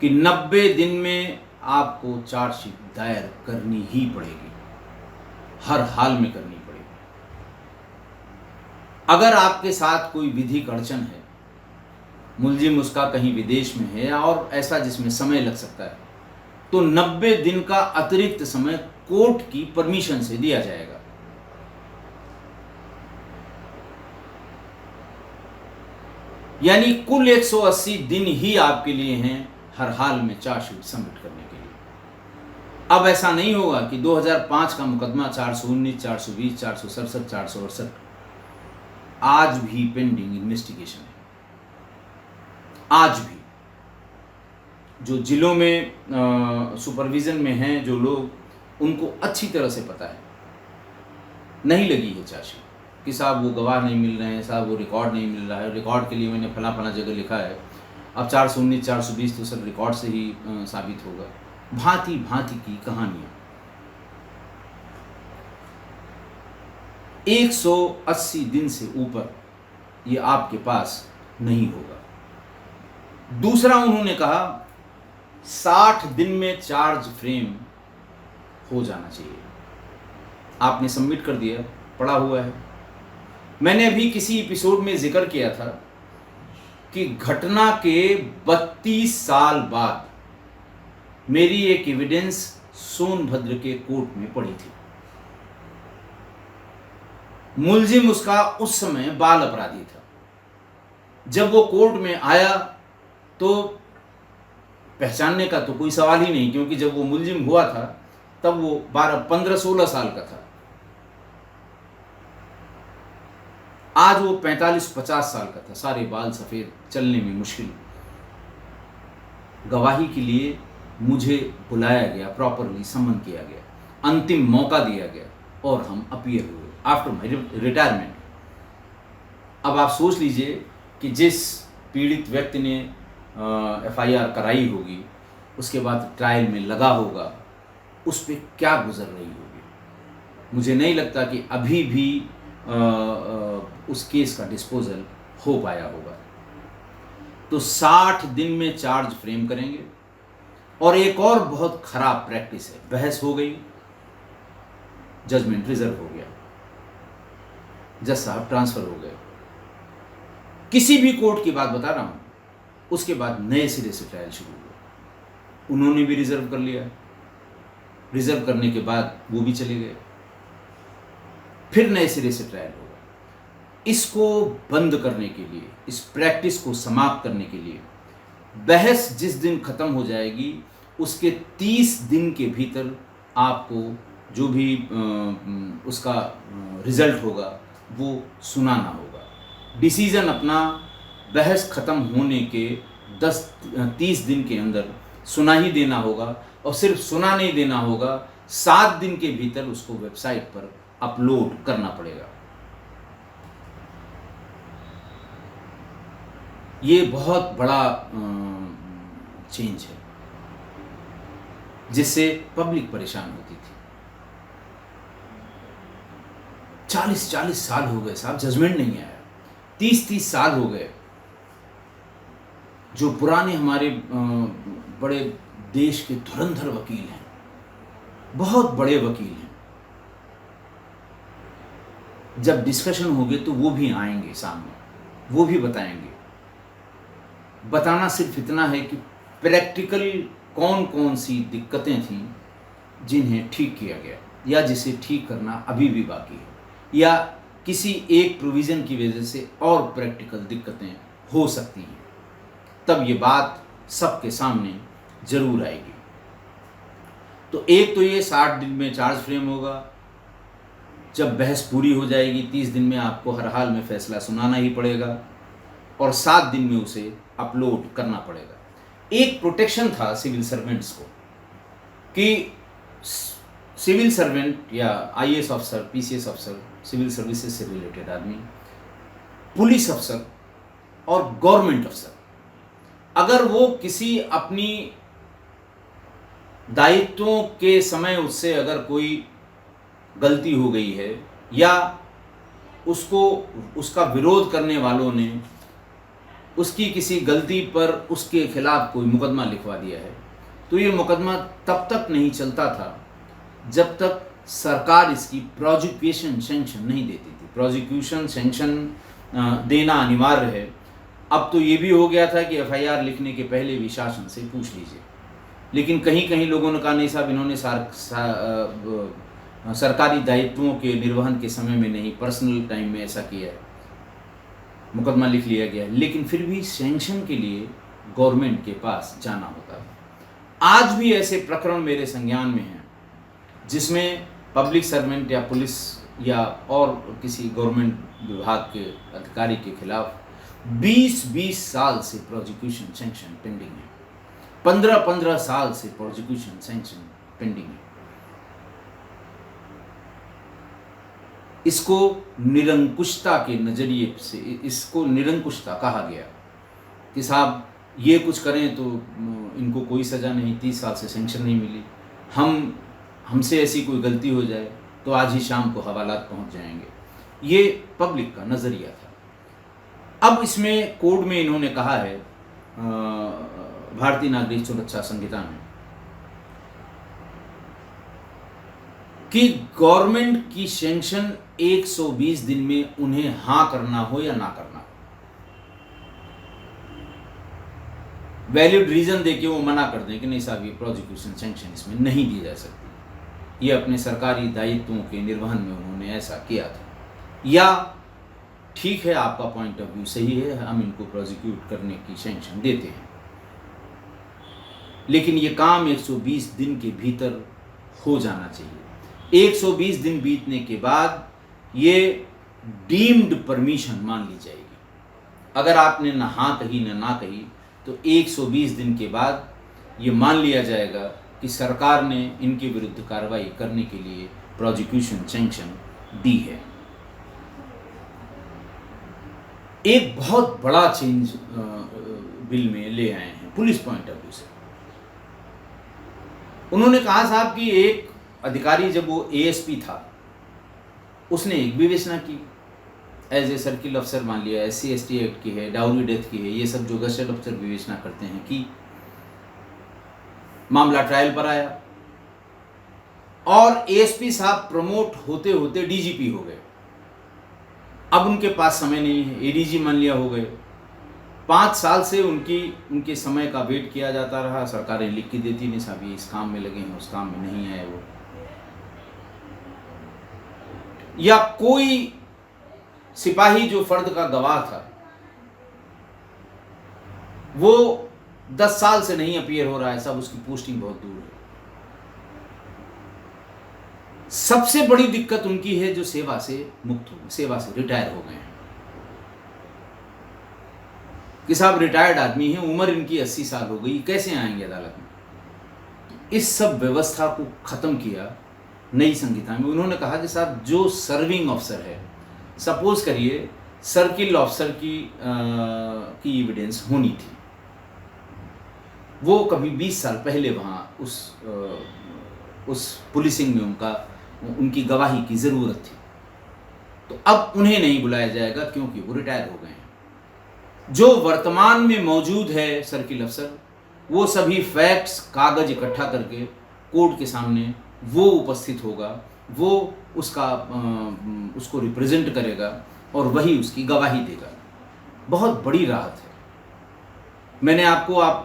कि 90 दिन में आपको चार्जशीट दायर करनी ही पड़ेगी, हर हाल में करनी पड़ेगी। अगर आपके साथ कोई विधिक अड़चन है, मुलजिम उसका कहीं विदेश में है और ऐसा जिसमें समय लग सकता है, तो 90 दिन का अतिरिक्त समय कोर्ट की परमिशन से दिया जाएगा। यानी कुल 180 दिन ही आपके लिए हैं हर हाल में चार्जशीट सबमिट करने के लिए। अब ऐसा नहीं होगा कि 2005 का मुकदमा 419, 420, 467, 468 आज भी पेंडिंग इन्वेस्टिगेशन है। आज भी जो जिलों में सुपरविजन में हैं जो लोग, उनको अच्छी तरह से पता है नहीं लगी है चार्जशीट कि साहब वो गवाह नहीं मिल रहे हैं, साहब वो रिकॉर्ड नहीं मिल रहा है, रिकॉर्ड के लिए मैंने फला जगह लिखा है। अब 419, 420 तो सब रिकॉर्ड से ही साबित होगा। भांति भांति की कहानियां। 180 दिन से ऊपर ये आपके पास नहीं होगा। दूसरा उन्होंने कहा 60 दिन में चार्ज फ्रेम हो जाना चाहिए। आपने सबमिट कर दिया, पड़ा हुआ है। मैंने अभी किसी एपिसोड में जिक्र किया था कि घटना के 32 साल बाद मेरी एक एविडेंस सोनभद्र के कोर्ट में पड़ी थी। मुलजिम उसका उस समय बाल अपराधी था। जब वो कोर्ट में आया तो पहचानने का तो कोई सवाल ही नहीं, क्योंकि जब वो मुलजिम हुआ था तब वो 15-16 साल का था। आज वो 45-50 साल का था, सारे बाल सफ़ेद, चलने में मुश्किल। गवाही के लिए मुझे बुलाया गया, प्रॉपरली समन किया गया, अंतिम मौका दिया गया और हम अपीयर हुए आफ्टर माई रिटायरमेंट। अब आप सोच लीजिए कि जिस पीड़ित व्यक्ति ने FIR कराई होगी, उसके बाद ट्रायल में लगा होगा, उस पर क्या गुजर रही होगी। मुझे नहीं लगता कि अभी भी उस केस का डिस्पोजल हो पाया होगा। तो 60 दिन में चार्ज फ्रेम करेंगे। और एक और बहुत खराब प्रैक्टिस है, बहस हो गई, जजमेंट रिजर्व हो गया, जज साहब ट्रांसफर हो गए। किसी भी कोर्ट की बात बता रहा हूं, उसके बाद नए सिरे से ट्रायल शुरू हुआ। उन्होंने भी रिजर्व कर लिया, रिजर्व करने के बाद वो भी चले गए, फिर नए सिरे से ट्रायल होगा। इसको बंद करने के लिए, इस प्रैक्टिस को समाप्त करने के लिए, बहस जिस दिन खत्म हो जाएगी उसके 30 दिन के भीतर आपको जो भी उसका रिजल्ट होगा वो सुनाना होगा। डिसीजन अपना बहस खत्म होने के 30 दिन के अंदर सुना ही देना होगा। और सिर्फ सुना नहीं देना होगा, 7 दिन के भीतर उसको वेबसाइट पर अपलोड करना पड़ेगा। ये बहुत बड़ा चेंज है जिससे पब्लिक परेशान होती थी। 40-40 साल हो गए साहब, जजमेंट नहीं आया। 30-30 साल हो गए। जो पुराने हमारे बड़े देश के धुरंधर वकील हैं, बहुत बड़े वकील हैं, जब डिस्कशन होगी तो वो भी आएंगे सामने, वो भी बताएंगे। बताना सिर्फ इतना है कि प्रैक्टिकल कौन कौन सी दिक्कतें थीं जिन्हें ठीक किया गया, या जिसे ठीक करना अभी भी बाकी है, या किसी एक प्रोविज़न की वजह से और प्रैक्टिकल दिक्कतें हो सकती हैं। तब ये बात सबके सामने ज़रूर आएगी। तो एक तो ये 60 दिन में चार्ज फ्रेम होगा, जब बहस पूरी हो जाएगी 30 दिन में आपको हर हाल में फैसला सुनाना ही पड़ेगा, और 7 दिन में उसे अपलोड करना पड़ेगा। एक प्रोटेक्शन था सिविल सर्वेंट्स को कि सिविल सर्वेंट या IAS officer, PCS officer, civil services से रिलेटेड आदमी, पुलिस अफसर और गवर्नमेंट अफसर, अगर वो किसी अपनी दायित्वों के समय उससे अगर कोई गलती हो गई है या उसका विरोध करने वालों ने उसकी किसी गलती पर उसके खिलाफ कोई मुकदमा लिखवा दिया है, तो ये मुकदमा तब तक नहीं चलता था जब तक सरकार इसकी प्रोसिक्यूशन सैंक्शन नहीं देती थी। प्रोसिक्यूशन सैंक्शन देना अनिवार्य है। अब तो ये भी हो गया था कि एफआईआर लिखने के पहले भी शासन से पूछ लीजिए, लेकिन कहीं कहीं लोगों ने कहा नहीं साहब, इन्होंने सरकारी दायित्वों के निर्वहन के समय में नहीं, पर्सनल टाइम में ऐसा किया है, मुकदमा लिख लिया गया। लेकिन फिर भी सैंक्शन के लिए गवर्नमेंट के पास जाना होता है। आज भी ऐसे प्रकरण मेरे संज्ञान में हैं जिसमें पब्लिक सर्वेंट या पुलिस या और किसी गवर्नमेंट विभाग के अधिकारी के खिलाफ 20-20 साल से प्रोसिक्यूशन सैंक्शन पेंडिंग है, 15-15 साल से प्रोसिक्यूशन सैंक्शन पेंडिंग है। इसको निरंकुशता के नज़रिए से इसको निरंकुशता कहा गया कि साहब ये कुछ करें तो इनको कोई सज़ा नहीं, 30 साल से सैंक्शन नहीं मिली, हमसे ऐसी कोई गलती हो जाए तो आज ही शाम को हवालात पहुंच जाएंगे। ये पब्लिक का नज़रिया था। अब इसमें कोड में इन्होंने कहा है, भारतीय नागरिक सुरक्षा संहिता में, कि गवर्नमेंट की सैंक्शन 120 दिन में उन्हें हाँ करना हो या ना करना हो, वैलिड रीजन देके वो मना कर दें कि नहीं साहब ये प्रोसिक्यूशन सैंक्शन इसमें नहीं दी जा सकती, ये अपने सरकारी दायित्वों के निर्वहन में उन्होंने ऐसा किया था, या ठीक है आपका पॉइंट ऑफ व्यू सही है, हम इनको प्रोसिक्यूट करने की सैंक्शन देते हैं, लेकिन ये काम 120 दिन के भीतर हो जाना चाहिए। 120 दिन बीतने के बाद ये डीम्ड परमिशन मान ली जाएगी। अगर आपने ना हाँ कही ना कही तो 120 दिन के बाद ये मान लिया जाएगा कि सरकार ने इनके विरुद्ध कार्रवाई करने के लिए प्रोसिक्यूशन सैंक्शन दी है। एक बहुत बड़ा चेंज बिल में ले आए हैं पुलिस पॉइंट ऑफ व्यू से। उन्होंने कहा साहब कि एक अधिकारी जब वो एएसपी था उसने एक विवेचना की, एज ए सर्किल अफसर मान लिया, SC/ST एक्ट की है, डाउरी डेथ की है, ये सब जो गजेटेड अफसर विवेचना करते हैं, कि मामला ट्रायल पर आया और एएसपी साहब प्रमोट होते होते डीजीपी हो गए। अब उनके पास समय नहीं है, एडीजी मान लिया हो गए। 5 साल से उनके समय का वेट किया जाता रहा, सरकारें लिख के देती नहीं साहब ये इस काम में लगे हैं, उस काम में नहीं आए वो, या कोई सिपाही जो फर्द का गवाह था वो 10 साल से नहीं अपीयर हो रहा है, सब उसकी पोस्टिंग बहुत दूर है। सबसे बड़ी दिक्कत उनकी है जो सेवा से मुक्त हो गए, सेवा से रिटायर हो गए हैं, कि साहब रिटायर्ड आदमी है, उम्र इनकी 80 साल हो गई, कैसे आएंगे अदालत में। इस सब व्यवस्था को खत्म किया नई संहिता में। उन्होंने कहा कि साहब जो सर्विंग ऑफिसर है, सपोज करिए सर्किल ऑफिसर की एविडेंस होनी थी, वो कभी 20 साल पहले वहाँ उस पुलिसिंग में उनकी गवाही की ज़रूरत थी, तो अब उन्हें नहीं बुलाया जाएगा क्योंकि वो रिटायर हो गए हैं। जो वर्तमान में मौजूद है सर्किल अफसर, वो सभी फैक्ट्स कागज इकट्ठा करके कोर्ट के सामने वो उपस्थित होगा, वो उसको रिप्रेजेंट करेगा और वही उसकी गवाही देगा। बहुत बड़ी राहत है। मैंने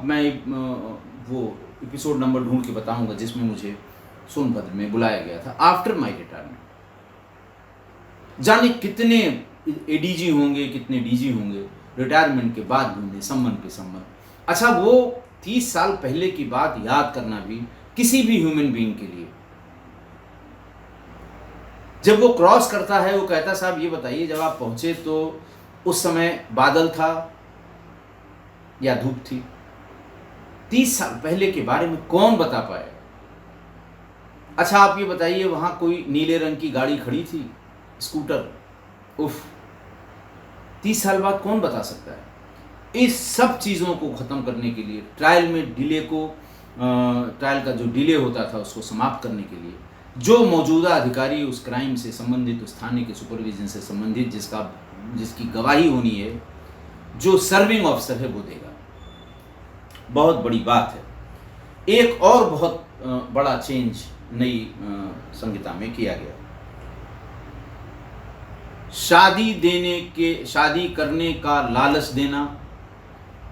मैं वो एपिसोड नंबर ढूंढ के बताऊंगा जिसमें मुझे सोनभद्र में बुलाया गया था आफ्टर माय रिटायरमेंट। जाने कितने एडीजी होंगे, कितने डीजी होंगे रिटायरमेंट के बाद ढूंढे, सम्मन पे सम्मन। अच्छा, वो 30 साल पहले की बात याद करना भी किसी भी ह्यूमन बीइंग के लिए। जब वो क्रॉस करता है, वो कहता साहब ये बताइए जब आप पहुंचे तो उस समय बादल था या धूप थी? 30 साल पहले के बारे में कौन बता पाए? अच्छा आप ये बताइए वहां कोई नीले रंग की गाड़ी खड़ी थी, स्कूटर? उफ, 30 साल बाद कौन बता सकता है? इस सब चीज़ों को ख़त्म करने के लिए, ट्रायल में डिले को, ट्रायल का जो डिले होता था उसको समाप्त करने के लिए, जो मौजूदा अधिकारी उस क्राइम से संबंधित, उस थाने के सुपरविजन से संबंधित जिसकी गवाही होनी है, जो सर्विंग ऑफिसर है वो देगा। बहुत बड़ी बात है। एक और बहुत बड़ा चेंज नई संहिता में किया गया। शादी करने का लालच देना,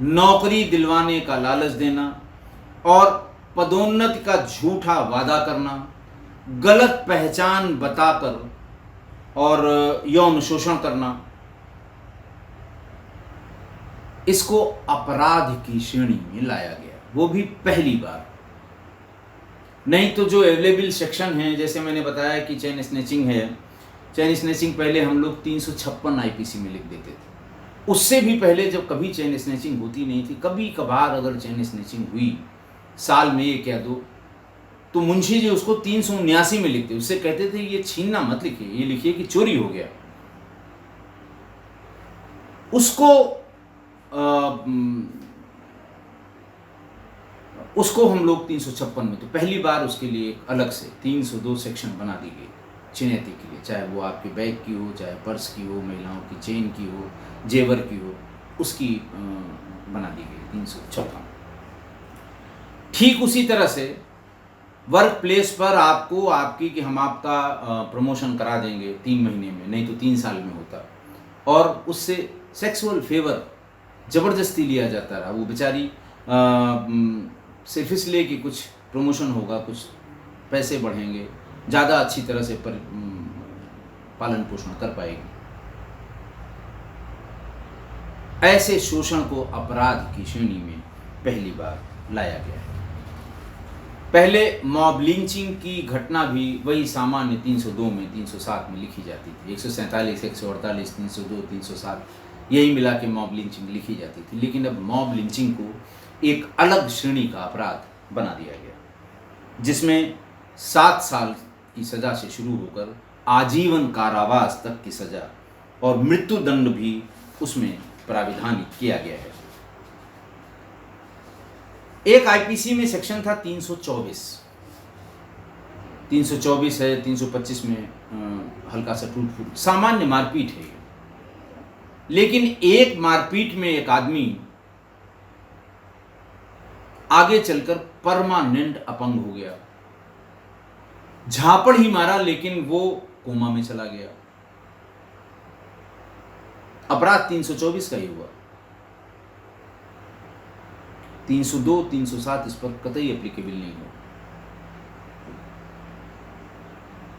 नौकरी दिलवाने का लालच देना और पदोन्नति का झूठा वादा करना, गलत पहचान बताकर और यौन शोषण करना, इसको अपराध की श्रेणी में लाया गया, वो भी पहली बार। नहीं तो जो अवेलेबल सेक्शन हैं, जैसे मैंने बताया कि चेन स्नैचिंग है, चेन स्नैचिंग पहले हम लोग 356 आईपीसी में लिख देते थे। उससे भी पहले जब कभी चेन स्नैचिंग होती नहीं थी, कभी कभार अगर चेन स्नैचिंग हुई साल में 1 या 2, तो मुंशी जी उसको 379 में लिखते, उससे कहते थे ये छीनना मत लिखिए, ये लिखिए कि चोरी हो गया। उसको हम लोग 356 में, तो पहली बार उसके लिए एक अलग से 302 सेक्शन बना दी गई छिनैती के लिए, चाहे वो आपके बैग की हो, चाहे पर्स की हो, महिलाओं की चेन की हो, जेवर की हो, उसकी बना दी गई 356। ठीक उसी तरह से वर्क प्लेस पर आपको आपकी कि हम आपका प्रमोशन करा देंगे 3 महीने में, नहीं तो 3 साल में होता, और उससे सेक्सुअल फेवर ज़बरदस्ती लिया जाता रहा। वो बेचारी सिर्फ इसलिए कि कुछ प्रमोशन होगा, कुछ पैसे बढ़ेंगे, ज़्यादा अच्छी तरह से पालन पोषण कर पाएगी। ऐसे शोषण को अपराध की श्रेणी में पहली बार लाया गया है। पहले मॉब लिंचिंग की घटना भी वही सामान्य 302 में, 307 में लिखी जाती थी। 147, 148, 302, 307 यही मिला के मॉब लिंचिंग लिखी जाती थी। लेकिन अब मॉब लिंचिंग को एक अलग श्रेणी का अपराध बना दिया गया, जिसमें 7 साल की सज़ा से शुरू होकर आजीवन कारावास तक की सज़ा और मृत्यु दंड भी उसमें प्राविधान किया गया है। एक आईपीसी में सेक्शन था 324 है, 325 में हल्का सा टूट फूट सामान्य मारपीट है। लेकिन एक मारपीट में एक आदमी आगे चलकर परमानेंट अपंग हो गया। झापड़ ही मारा लेकिन वो कोमा में चला गया। अपराध 324 का ही हुआ। 302, 307 इस पर कतई एप्लीकेबल नहीं हो।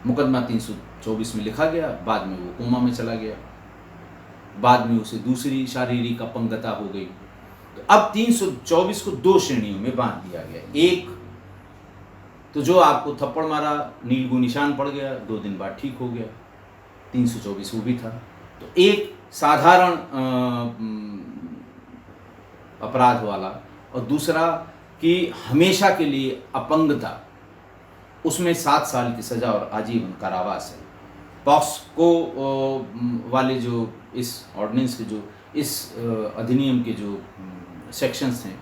मुकदमा 324 में लिखा गया, बाद में वो कोमा में चला गया, बाद में उसे दूसरी शारीरिक अपंगता हो गई। तो अब 324 को 2 श्रेणियों में बांट दिया गया। एक तो जो आपको थप्पड़ मारा, नीलगु निशान पड़ गया, 2 दिन बाद ठीक हो गया, 324 वो भी था। तो एक साधारण अपराध वाला, और दूसरा कि हमेशा के लिए अपंगता, उसमें 7 साल की सज़ा और आजीवन कारावास है। पॉक्सको वाले जो इस ऑर्डिनेंस के जो इस अधिनियम के जो सेक्शंस हैं,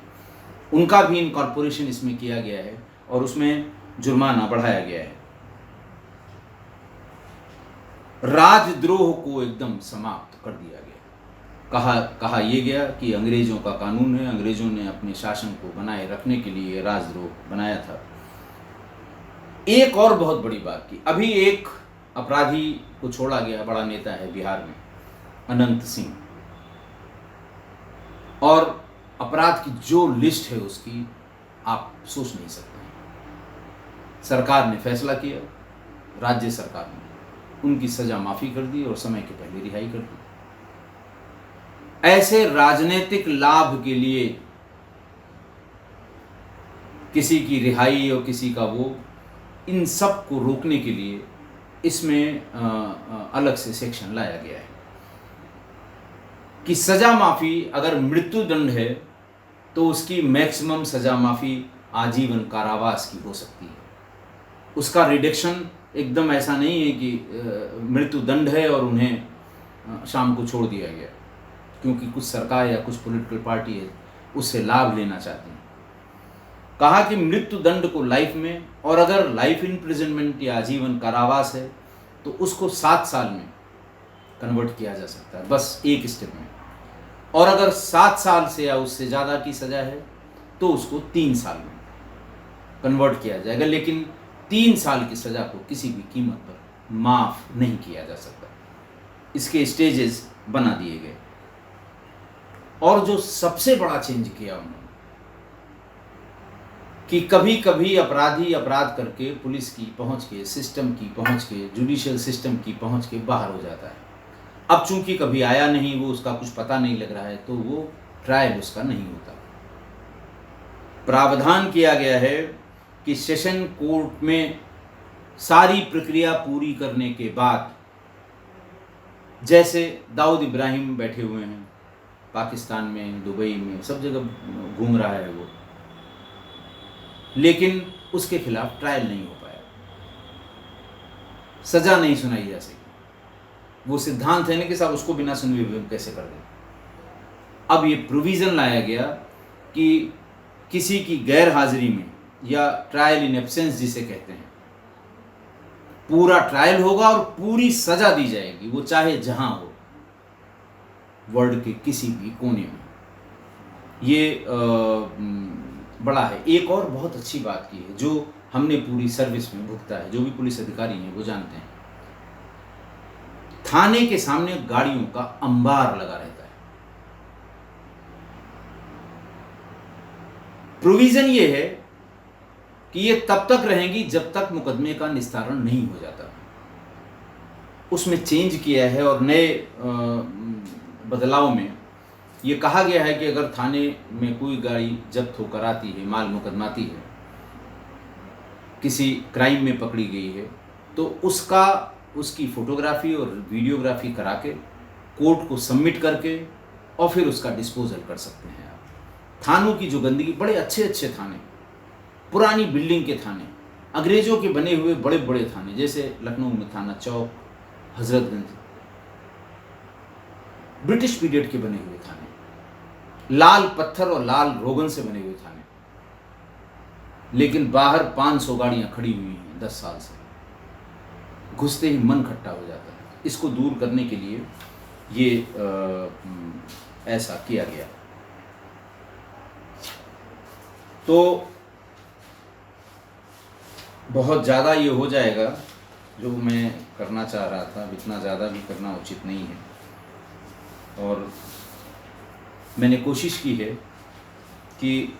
उनका भी इनकॉर्पोरेशन इसमें किया गया है और उसमें जुर्माना बढ़ाया गया है। राजद्रोह को एकदम समाप्त कर दिया गया। कहा यह गया कि अंग्रेजों का कानून है, अंग्रेजों ने अपने शासन को बनाए रखने के लिए राजद्रोह बनाया था। एक और बहुत बड़ी बात की, अभी एक अपराधी को छोड़ा गया, बड़ा नेता है बिहार में, अनंत सिंह, और अपराध की जो लिस्ट है उसकी आप सोच नहीं सकते। सरकार ने फैसला किया, राज्य सरकार ने उनकी सजा माफी कर दी और समय के पहले रिहाई कर दी। ऐसे राजनीतिक लाभ के लिए किसी की रिहाई और किसी का वो, इन सब को रोकने के लिए इसमें अलग से सेक्शन लाया गया है कि सज़ा माफ़ी अगर मृत्यु दंड है तो उसकी मैक्सिमम सज़ा माफ़ी आजीवन कारावास की हो सकती है। उसका रिडक्शन एकदम ऐसा नहीं है कि मृत्यु दंड है और उन्हें शाम को छोड़ दिया गया, क्योंकि कुछ सरकार या कुछ पॉलिटिकल पार्टी है उससे लाभ लेना चाहती हैं। कहा कि मृत्यु दंड को लाइफ में, और अगर लाइफ इम्प्रिजनमेंट या आजीवन कारावास है तो उसको 7 साल में कन्वर्ट किया जा सकता है, बस एक स्टेप में। और अगर 7 साल से या उससे ज़्यादा की सज़ा है तो उसको 3 साल में कन्वर्ट किया जाएगा, लेकिन 3 साल की सज़ा को किसी भी कीमत पर माफ़ नहीं किया जा सकता। इसके स्टेजेस बना दिए गए। और जो सबसे बड़ा चेंज किया उन्होंने कि कभी कभी अपराधी अपराध करके पुलिस की पहुंच के, सिस्टम की पहुंच के, जुडिशियल सिस्टम की पहुंच के बाहर हो जाता है। अब चूंकि कभी आया नहीं, वो उसका कुछ पता नहीं लग रहा है, तो वो ट्रायल उसका नहीं होता। प्रावधान किया गया है कि सेशन कोर्ट में सारी प्रक्रिया पूरी करने के बाद, जैसे दाऊद इब्राहिम बैठे हुए हैं पाकिस्तान में, दुबई में, सब जगह घूम रहा है वो, लेकिन उसके खिलाफ ट्रायल नहीं हो पाया, सजा नहीं सुनाई जा सकी। वो सिद्धांत है ना कि साहब उसको बिना सुने हुए कैसे कर दें। अब ये प्रोविज़न लाया गया कि किसी की गैर हाजिरी में, या ट्रायल इन एब्सेंस जिसे कहते हैं, पूरा ट्रायल होगा और पूरी सजा दी जाएगी, वो चाहे जहां हो, वर्ल्ड के किसी भी कोने में। ये बड़ा है। एक और बहुत अच्छी बात की है जो हमने पूरी सर्विस में भुगता है, जो भी पुलिस अधिकारी हैं वो जानते हैं। थाने के सामने गाड़ियों का अंबार लगा रहता है। प्रोविजन ये है कि ये तब तक रहेंगी जब तक मुकदमे का निस्तारण नहीं हो जाता। उसमें चेंज किया है और नए बदलाव में ये कहा गया है कि अगर थाने में कोई गाड़ी जब्त होकर आती है, माल मुकदमाती है, किसी क्राइम में पकड़ी गई है, तो उसकी फोटोग्राफी और वीडियोग्राफी करा के कोर्ट को सबमिट करके और फिर उसका डिस्पोजल कर सकते हैं आप। थानों की जो गंदगी, बड़े अच्छे अच्छे थाने, पुरानी बिल्डिंग के थाने, अंग्रेजों के बने हुए बड़े बड़े थाने, जैसे लखनऊ में थाना चौक, हजरतगंज, ब्रिटिश पीरियड के बने हुए थाने, लाल पत्थर और लाल रोगन से बने हुए थाने, लेकिन बाहर 500 गाड़ियां खड़ी हुई हैं 10 साल से। घुसते ही मन खट्टा हो जाता है। इसको दूर करने के लिए ये ऐसा किया गया। तो बहुत ज़्यादा ये हो जाएगा जो मैं करना चाह रहा था, इतना ज़्यादा भी करना उचित नहीं है। और मैंने कोशिश की है कि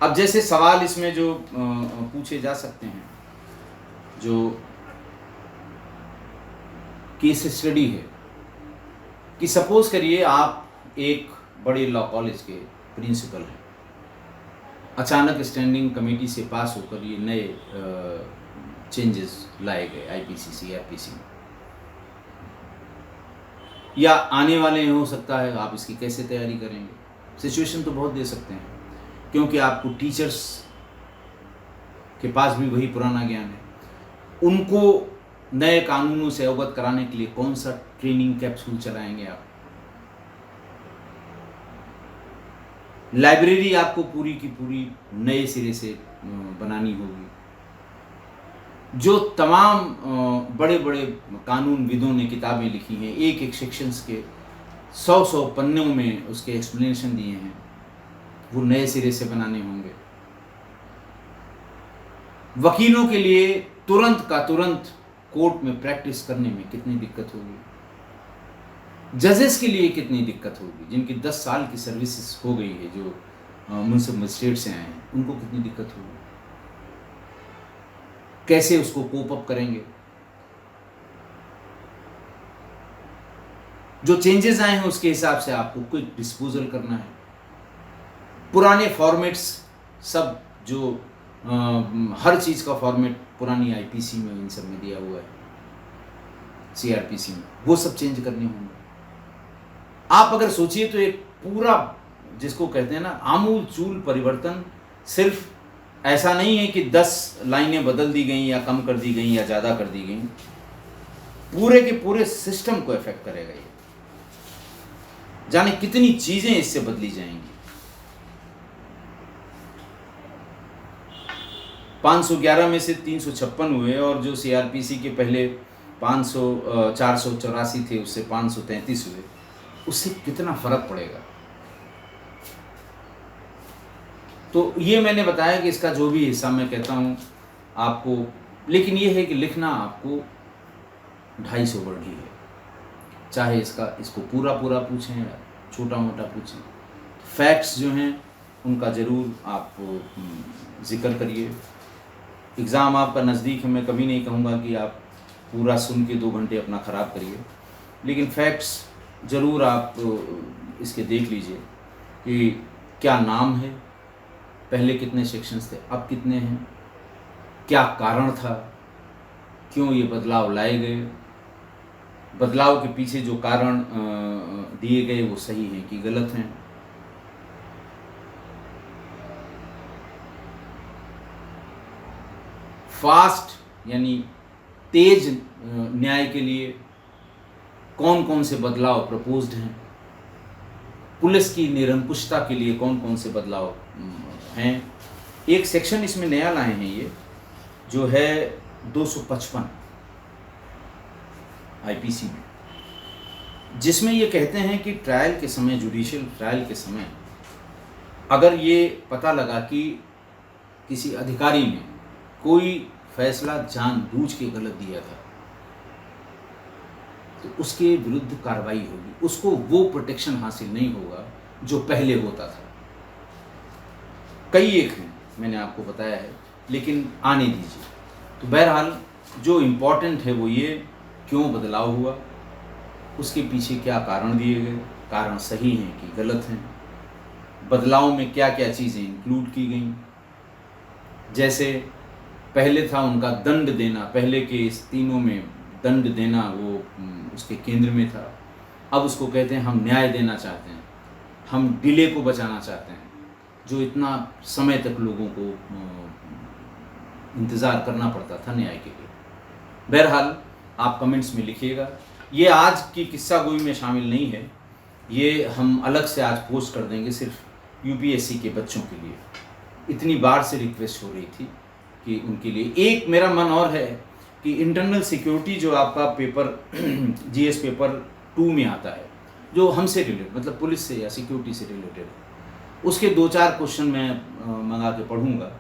अब जैसे सवाल इसमें जो पूछे जा सकते हैं, जो केस स्टडी है कि सपोज करिए आप एक बड़े लॉ कॉलेज के प्रिंसिपल हैं, अचानक स्टैंडिंग कमेटी से पास होकर ये नए चेंजेस लाए गए आईपीसी आरपीसी में, या आने वाले हैं, हो सकता है आप इसकी कैसे तैयारी करेंगे। सिचुएशन तो बहुत दे सकते हैं, क्योंकि आपको टीचर्स के पास भी वही पुराना ज्ञान है, उनको नए कानूनों से अवगत कराने के लिए कौन सा ट्रेनिंग कैप्सूल चलाएंगे आप। लाइब्रेरी आपको पूरी की पूरी नए सिरे से बनानी होगी। जो तमाम बड़े बड़े कानूनविदों ने किताबें लिखी हैं, एक एक सेक्शंस के 100 पन्नों में उसके एक्सप्लेनेशन दिए हैं, वो नए सिरे से बनाने होंगे। वकीलों के लिए तुरंत का तुरंत कोर्ट में प्रैक्टिस करने में कितनी दिक्कत होगी। जजेस के लिए कितनी दिक्कत होगी, जिनकी 10 साल की सर्विसेज हो गई है, जो म्युनिसिपल मजिस्ट्रेट से आए हैं, उनको कितनी दिक्कत होगी, कैसे उसको कोप अप करेंगे। जो चेंजेस आए हैं उसके हिसाब से आपको क्विक डिस्पोजल करना है। पुराने फॉर्मेट्स सब जो हर चीज़ का फॉर्मेट पुरानी आईपीसी में इन सब में दिया हुआ है, सीआरपीसी में, वो सब चेंज करने होंगे। आप अगर सोचिए तो एक पूरा, जिसको कहते हैं ना आमूल चूल परिवर्तन, सिर्फ ऐसा नहीं है कि 10 लाइनें बदल दी गई या कम कर दी गई या ज़्यादा कर दी गई, पूरे के पूरे सिस्टम को इफेक्ट करेगा ये। जाने कितनी चीजें इससे बदली जाएंगी। 511 में से 356 हुए, और जो सीआरपीसी के पहले 484 थे उससे 533 हुए, उससे कितना फर्क पड़ेगा। तो ये मैंने बताया कि इसका जो भी हिस्सा मैं कहता हूँ आपको, लेकिन ये है कि लिखना आपको 250 वर्ड ही है, चाहे इसको पूरा पूछें या छोटा मोटा पूछें। फैक्ट्स जो हैं उनका ज़रूर आप जिक्र करिए। एग्ज़ाम आपका नज़दीक है, मैं कभी नहीं कहूँगा कि आप पूरा सुन के 2 घंटे अपना ख़राब करिए, लेकिन फैक्ट्स ज़रूर आप इसके देख लीजिए कि क्या नाम है, पहले कितने सेक्शंस थे, अब कितने हैं, क्या कारण था, क्यों ये बदलाव लाए गए, बदलाव के पीछे जो कारण दिए गए वो सही हैं कि गलत हैं। फास्ट यानी तेज न्याय के लिए कौन कौन से बदलाव प्रपोज्ड हैं, पुलिस की निरंकुशता के लिए कौन कौन से बदलाव हैं। एक सेक्शन इसमें नया लाए हैं ये, जो है 255 आईपीसी में, जिसमें ये कहते हैं कि ट्रायल के समय, जुडिशियल ट्रायल के समय, अगर ये पता लगा कि किसी अधिकारी ने कोई फैसला जानबूझ के गलत दिया था, तो उसके विरुद्ध कार्रवाई होगी, उसको वो प्रोटेक्शन हासिल नहीं होगा जो पहले होता था। कई एक हैं, मैंने आपको बताया है, लेकिन आने दीजिए। तो बहरहाल जो इम्पोर्टेंट है वो ये, क्यों बदलाव हुआ, उसके पीछे क्या कारण दिए गए, कारण सही हैं कि गलत हैं, बदलाव में क्या क्या चीज़ें इंक्लूड की गई। जैसे पहले था उनका दंड देना, पहले के इस तीनों में दंड देना वो उसके केंद्र में था। अब उसको कहते हैं हम न्याय देना चाहते हैं, हम डिले को बचाना चाहते हैं, जो इतना समय तक लोगों को इंतज़ार करना पड़ता था न्याय के लिए। बहरहाल आप कमेंट्स में लिखिएगा। ये आज की किस्सा गोई में शामिल नहीं है, ये हम अलग से आज पोस्ट कर देंगे सिर्फ यूपीएससी के बच्चों के लिए। इतनी बार से रिक्वेस्ट हो रही थी कि उनके लिए। एक मेरा मन और है कि इंटरनल सिक्योरिटी जो आपका पेपर जीएस पेपर 2 में आता है, जो हमसे रिलेटेड, मतलब पुलिस से या सिक्योरिटी से रिलेटेड, उसके 2-4 क्वेश्चन मैं मंगा के पढ़ूंगा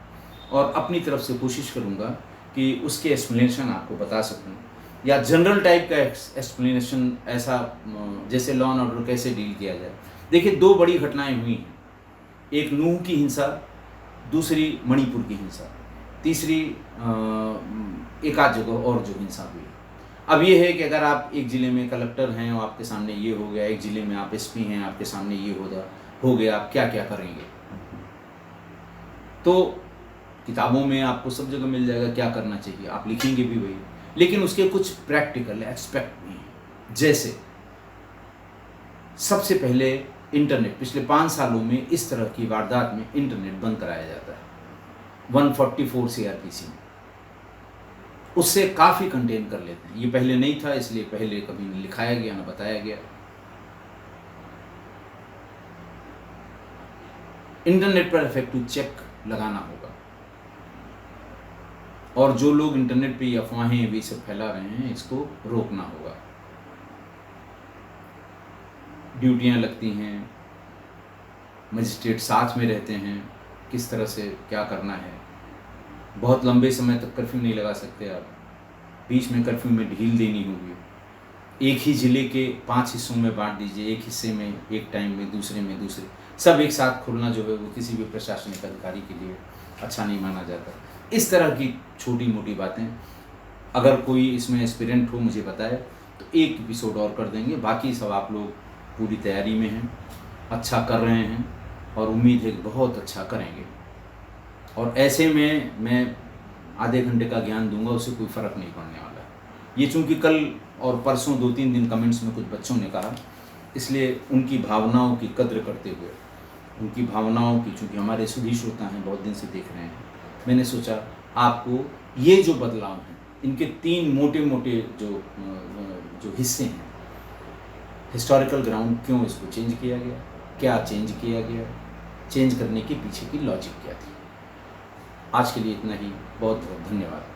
और अपनी तरफ से कोशिश करूंगा कि उसके एक्सप्लेनेशन आपको बता सकूं, या जनरल टाइप का एक्सप्लेनेशन, ऐसा जैसे लॉ एंड ऑर्डर कैसे डील किया जाए। देखिए 2 बड़ी घटनाएं हुई हैं, एक नूह की हिंसा, दूसरी मणिपुर की हिंसा, तीसरी एक आध जगह और जो हिंसा हुई। अब ये है कि अगर आप एक ज़िले में कलेक्टर हैं और आपके सामने ये हो गया, एक ज़िले में आप एसपी हैं, आपके सामने ये हो गया, आप क्या क्या करेंगे। तो किताबों में आपको सब जगह मिल जाएगा क्या करना चाहिए, आप लिखेंगे भी वही, लेकिन उसके कुछ प्रैक्टिकल एस्पेक्ट भी हैं। जैसे सबसे पहले इंटरनेट, पिछले 5 सालों में इस तरह की वारदात में इंटरनेट बंद कराया जाता है 144 सीआरपीसी में, उससे काफ़ी कंटेन कर लेते हैं। ये पहले नहीं था, इसलिए पहले कभी न लिखाया गया न बताया गया। इंटरनेट पर इफेक्टिव चेक लगाना होगा, और जो लोग इंटरनेट पे अफवाहें भी सब फैला रहे हैं, इसको रोकना होगा। ड्यूटियां लगती हैं, मजिस्ट्रेट साथ में रहते हैं, किस तरह से क्या करना है। बहुत लंबे समय तक कर्फ्यू नहीं लगा सकते आप, बीच में कर्फ्यू में ढील देनी होगी। एक ही ज़िले के 5 हिस्सों में बांट दीजिए, एक हिस्से में एक टाइम में, दूसरे में दूसरे, सब एक साथ खुलना जो है वो किसी भी प्रशासनिक अधिकारी के लिए अच्छा नहीं माना जाता। इस तरह की छोटी मोटी बातें, अगर कोई इसमें एस्पिरेंट हो मुझे बताए तो एक एपिसोड और कर देंगे। बाकी सब आप लोग पूरी तैयारी में हैं, अच्छा कर रहे हैं, और उम्मीद है कि बहुत अच्छा करेंगे। और ऐसे में मैं आधे घंटे का ज्ञान दूंगा, उससे कोई फ़र्क नहीं पड़ने वाला है। ये चूँकि कल और परसों 2-3 दिन कमेंट्स में कुछ बच्चों ने कहा, इसलिए उनकी भावनाओं की कद्र करते हुए, उनकी भावनाओं की, चूँकि हमारे सभी श्रोता हैं, बहुत दिन से देख रहे हैं, मैंने सोचा आपको ये जो बदलाव हैं, इनके 3 मोटे-मोटे जो हिस्से हैं, हिस्टोरिकल ग्राउंड, क्यों इसको चेंज किया गया, क्या चेंज किया गया, चेंज करने के पीछे की लॉजिक क्या थी। आज के लिए इतना ही, बहुत बहुत धन्यवाद।